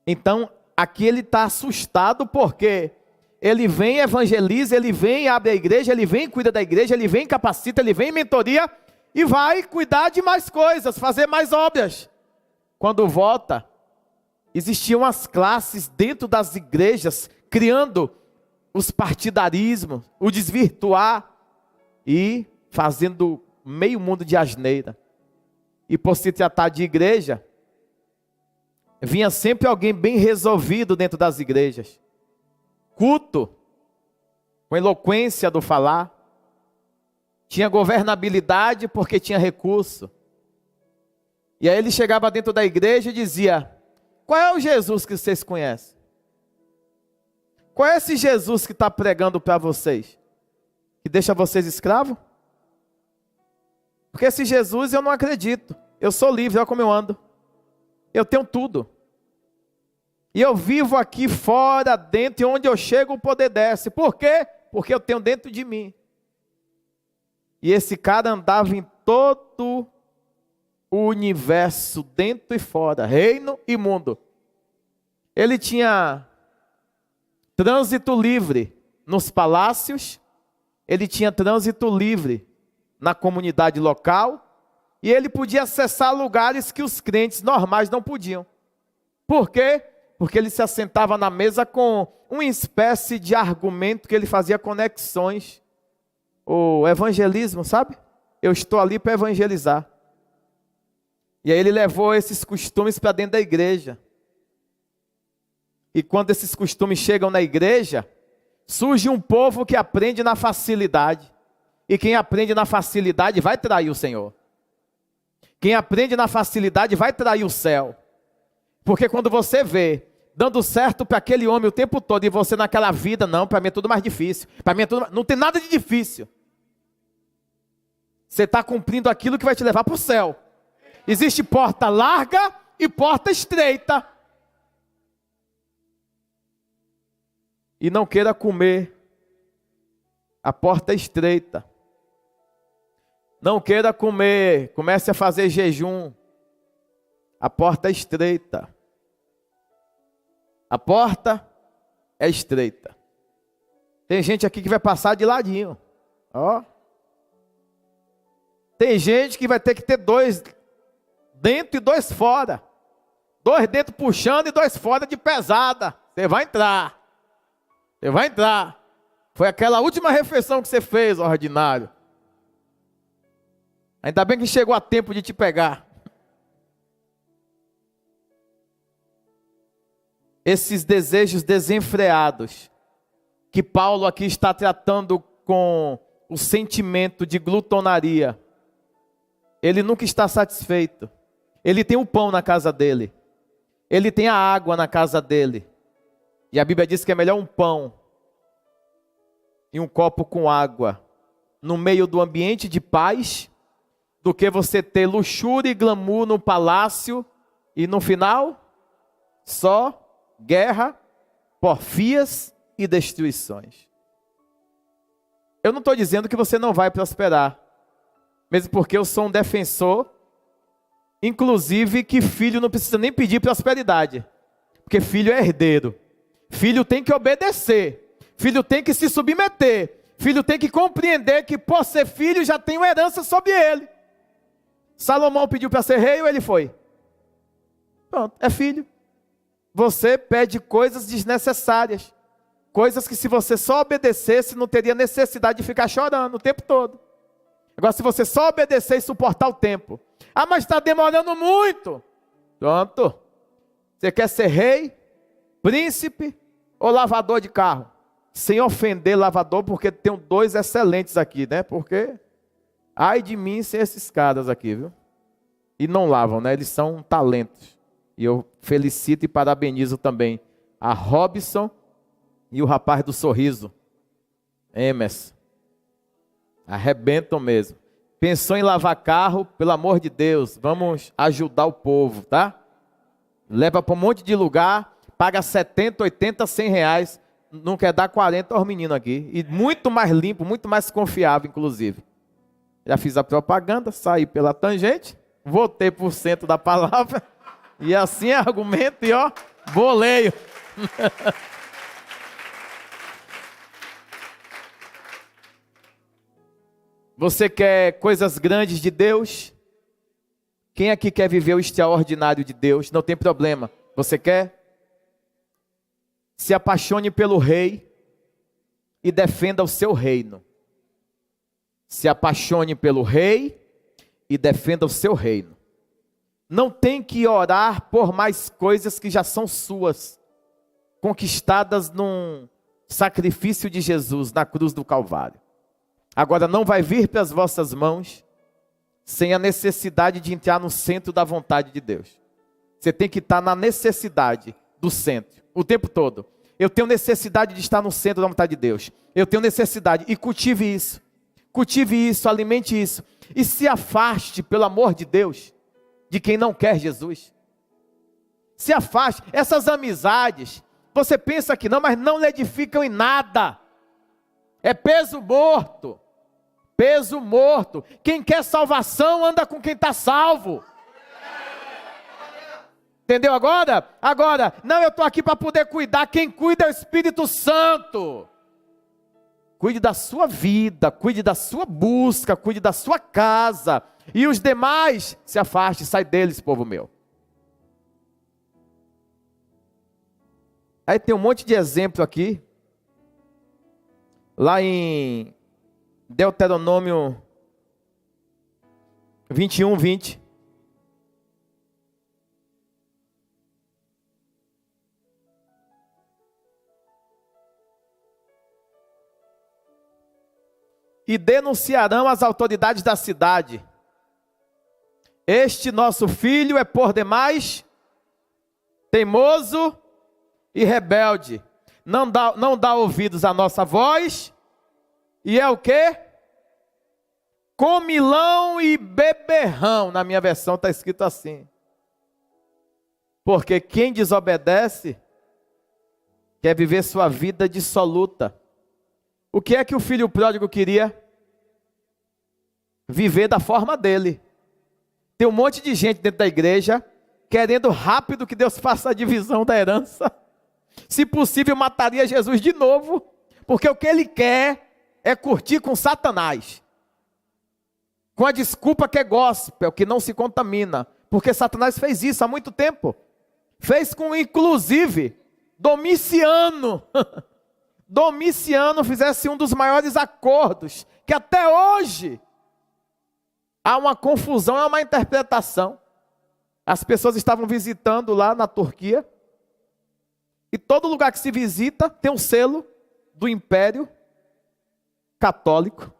Então, aqui ele está assustado porque ele vem, evangeliza, ele vem, abre a igreja, ele vem, cuida da igreja, ele vem, capacita, ele vem, mentoria e vai cuidar de mais coisas, fazer mais obras. Quando volta, existiam as classes dentro das igrejas, criando os partidarismos, o desvirtuar e fazendo meio mundo de asneira. E por se tratar de igreja, vinha sempre alguém bem resolvido dentro das igrejas. Culto, com eloquência do falar. Tinha governabilidade porque tinha recurso. E aí ele chegava dentro da igreja e dizia: qual é o Jesus que vocês conhecem? Qual é esse Jesus que está pregando para vocês? Que deixa vocês escravos? Porque esse Jesus eu não acredito. Eu sou livre, olha como eu ando. Eu tenho tudo. E eu vivo aqui fora, dentro, e onde eu chego o poder desce. Por quê? Porque eu tenho dentro de mim. E esse cara andava em todo o universo, dentro e fora, reino e mundo. Ele tinha trânsito livre nos palácios, ele tinha trânsito livre na comunidade local, e ele podia acessar lugares que os crentes normais não podiam. Por quê? Porque ele se assentava na mesa com uma espécie de argumento que ele fazia conexões. O evangelismo, sabe? Eu estou ali para evangelizar. E aí ele levou esses costumes para dentro da igreja. E quando esses costumes chegam na igreja, surge um povo que aprende na facilidade. E quem aprende na facilidade vai trair o Senhor. Quem aprende na facilidade vai trair o céu. Porque quando você vê dando certo para aquele homem o tempo todo e você naquela vida, não, para mim é tudo mais difícil. Para mim é tudo, não tem nada de difícil. Você está cumprindo aquilo que vai te levar para o céu. Existe porta larga e porta estreita. E não queira comer a porta estreita. Não queira comer, comece a fazer jejum. A porta é estreita. A porta é estreita. Tem gente aqui que vai passar de ladinho. Ó. Tem gente que vai ter que ter 2 dentro e 2 fora. 2 dentro puxando e 2 fora de pesada. Você vai entrar. Você vai entrar. Foi aquela última refeição que você fez, ordinário. Ainda bem que chegou a tempo de te pegar. Esses desejos desenfreados, que Paulo aqui está tratando com o sentimento de glutonaria. Ele nunca está satisfeito. Ele tem o pão na casa dele. Ele tem a água na casa dele. E a Bíblia diz que é melhor um pão e um copo com água no meio do ambiente de paz, do que você ter luxúria e glamour no palácio e no final, só guerra, porfias e destruições. Eu não estou dizendo que você não vai prosperar, mesmo porque eu sou um defensor, inclusive que filho não precisa nem pedir prosperidade, porque filho é herdeiro, filho tem que obedecer, filho tem que se submeter, filho tem que compreender que por ser filho já tem uma herança sobre ele. Salomão pediu para ser rei ou ele foi? Pronto, é filho. Você pede coisas desnecessárias. Coisas que se você só obedecesse, não teria necessidade de ficar chorando o tempo todo. Agora, se você só obedecer e suportar o tempo. Ah, mas está demorando muito. Pronto. Você quer ser rei, príncipe ou lavador de carro? Sem ofender lavador, porque tem 2 excelentes aqui, né? Porque... ai de mim sem esses caras aqui, viu? E não lavam, né? Eles são talentos. E eu felicito e parabenizo também a Robson e o rapaz do sorriso, Emerson. Arrebentam mesmo. Pensou em lavar carro? Pelo amor de Deus, vamos ajudar o povo, tá? Leva para um monte de lugar, paga 70, 80, 100 reais. Não quer dar 40 aos meninos aqui. E muito mais limpo, muito mais confiável, inclusive. Já fiz a propaganda, saí pela tangente, voltei por cento da palavra, e assim é argumento, e ó, boleio. Você quer coisas grandes de Deus? Quem aqui quer viver o extraordinário de Deus? Não tem problema. Você quer? Se apaixone pelo rei e defenda o seu reino. Se apaixone pelo rei e defenda o seu reino. Não tem que orar por mais coisas que já são suas, conquistadas num sacrifício de Jesus na cruz do Calvário. Agora não vai vir para as vossas mãos sem a necessidade de entrar no centro da vontade de Deus. Você tem que estar na necessidade do centro, o tempo todo. Eu tenho necessidade de estar no centro da vontade de Deus. Eu tenho necessidade, e cultive isso. Cultive isso, alimente isso. E se afaste, pelo amor de Deus, de quem não quer Jesus. Se afaste. Essas amizades, você pensa que não, mas não lhe edificam em nada. É peso morto. Peso morto. Quem quer salvação anda com quem está salvo. Entendeu agora? Agora, não, eu estou aqui para poder cuidar. Quem cuida é o Espírito Santo. Cuide da sua vida, cuide da sua busca, cuide da sua casa. E os demais, se afaste, sai deles, povo meu. Aí tem um monte de exemplo aqui. Lá em Deuteronômio 21, 20. e denunciarão às autoridades da cidade. Este nosso filho é por demais teimoso e rebelde. Não dá ouvidos à nossa voz. E é o quê? Comilão e beberrão. Na minha versão está escrito assim. Porque quem desobedece quer viver sua vida dissoluta. O que é que o filho pródigo queria? Viver da forma dele. Tem um monte de gente dentro da igreja querendo rápido que Deus faça a divisão da herança. Se possível, mataria Jesus de novo, porque o que ele quer é curtir com Satanás. Com a desculpa que é gospel, que não se contamina. Porque Satanás fez isso há muito tempo. Fez com, inclusive, Domiciano. Domiciano fizesse um dos maiores acordos, que até hoje há uma confusão, é uma interpretação. As pessoas estavam visitando lá na Turquia, e todo lugar que se visita tem um selo do Império Católico.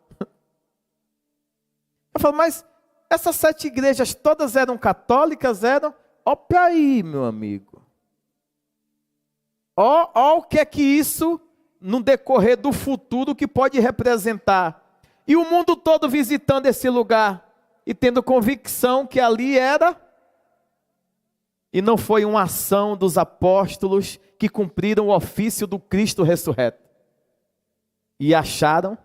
Eu falo, mas essas 7 igrejas todas eram católicas? Eram? Olha aí, meu amigo. Ó o que é que isso, no decorrer do futuro, que pode representar. E o mundo todo visitando esse lugar e tendo convicção que ali era. E não foi uma ação dos apóstolos que cumpriram o ofício do Cristo ressurreto. E acharam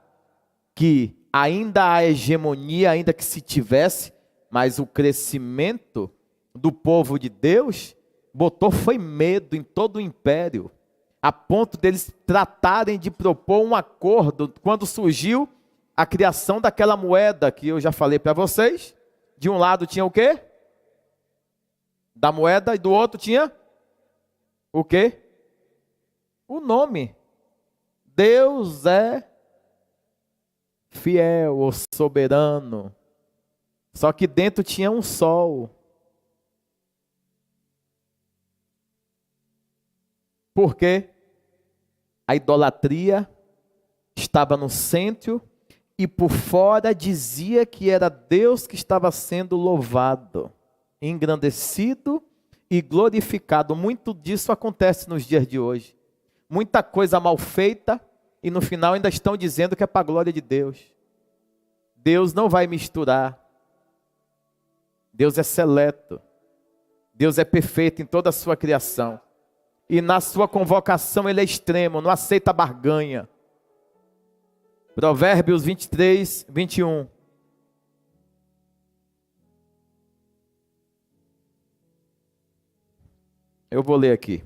que ainda há hegemonia, ainda que se tivesse, mas o crescimento do povo de Deus botou foi medo em todo o império, a ponto deles tratarem de propor um acordo, quando surgiu a criação daquela moeda que eu já falei para vocês. De um lado tinha o quê? Da moeda, e do outro tinha o quê? O nome. Deus é fiel ou soberano. Só que dentro tinha um sol. Por quê? A idolatria estava no centro e por fora dizia que era Deus que estava sendo louvado, engrandecido e glorificado. Muito disso acontece nos dias de hoje. Muita coisa mal feita e no final ainda estão dizendo que é para a glória de Deus. Deus não vai misturar. Deus é seleto. Deus é perfeito em toda a sua criação. E na sua convocação ele é extremo, não aceita barganha. Provérbios 23, 21. Eu vou ler aqui.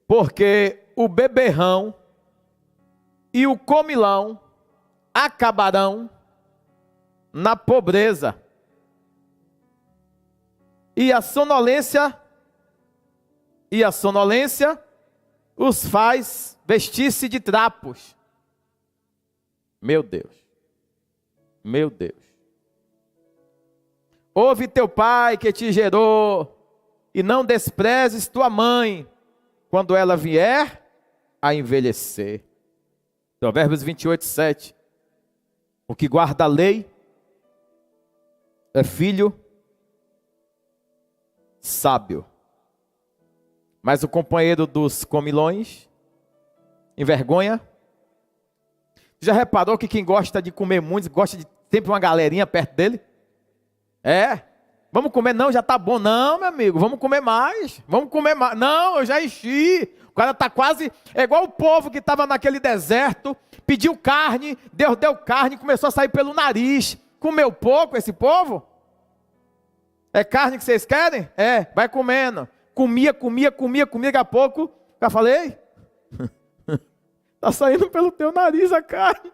Porque o beberrão e o comilão acabarão na pobreza, e a sonolência os faz vestir-se de trapos. Meu Deus, meu Deus. Ouve teu pai que te gerou, e não desprezes tua mãe, quando ela vier a envelhecer. Provérbios 28, 7. O que guarda a lei é filho sábio, mas o companheiro dos comilões envergonha. Já reparou que quem gosta de comer muito, gosta de sempre uma galerinha perto dele? É, vamos comer, não, já está bom. Não, meu amigo, vamos comer mais. Não, eu já enchi. O cara está quase, é igual o povo que estava naquele deserto, pediu carne, Deus deu carne, começou a sair pelo nariz. Comeu pouco esse povo? É carne que vocês querem? É, vai comendo. Comia, daqui a pouco, já falei, está saindo pelo teu nariz a carne.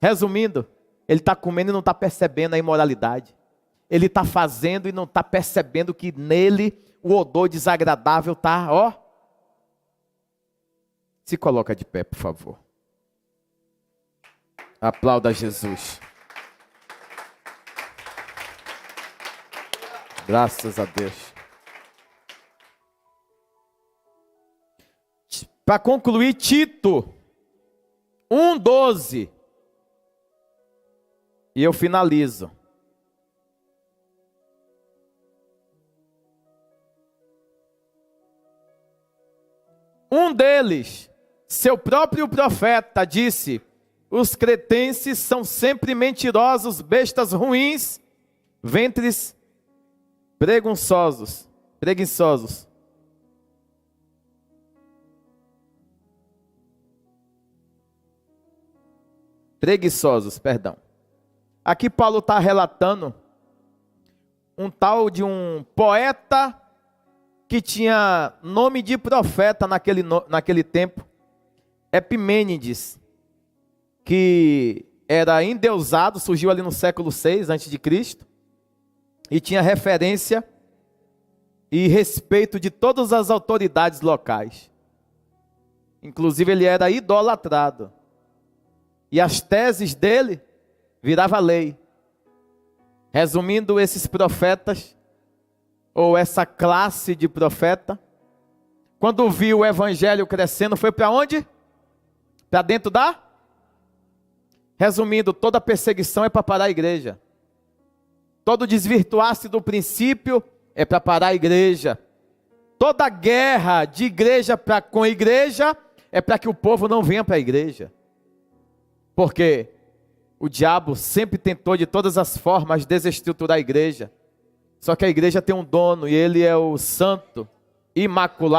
Resumindo, ele está comendo e não está percebendo a imoralidade. Ele está fazendo e não está percebendo que nele o odor desagradável está, ó. Se coloca de pé, por favor. Aplauda Jesus. Graças a Deus. Para concluir, Tito 1,12. E eu finalizo. Um deles, seu próprio profeta, disse: os cretenses são sempre mentirosos, bestas ruins, ventres preguiçosos. Perdão. Aqui Paulo está relatando um tal de um poeta que tinha nome de profeta naquele tempo, Epimênides, que era endeusado, surgiu ali no século 6 a.C., e tinha referência e respeito de todas as autoridades locais. Inclusive ele era idolatrado. E as teses dele viravam lei. Resumindo, esses profetas, ou essa classe de profeta, quando viu o evangelho crescendo, foi para onde? Para dentro da? Resumindo, toda perseguição é para parar a igreja. Todo desvirtuar-se do princípio é para parar a igreja. Toda guerra de igreja com igreja é para que o povo não venha para a igreja. Porque o diabo sempre tentou de todas as formas desestruturar a igreja. Só que a igreja tem um dono e ele é o santo, imaculado.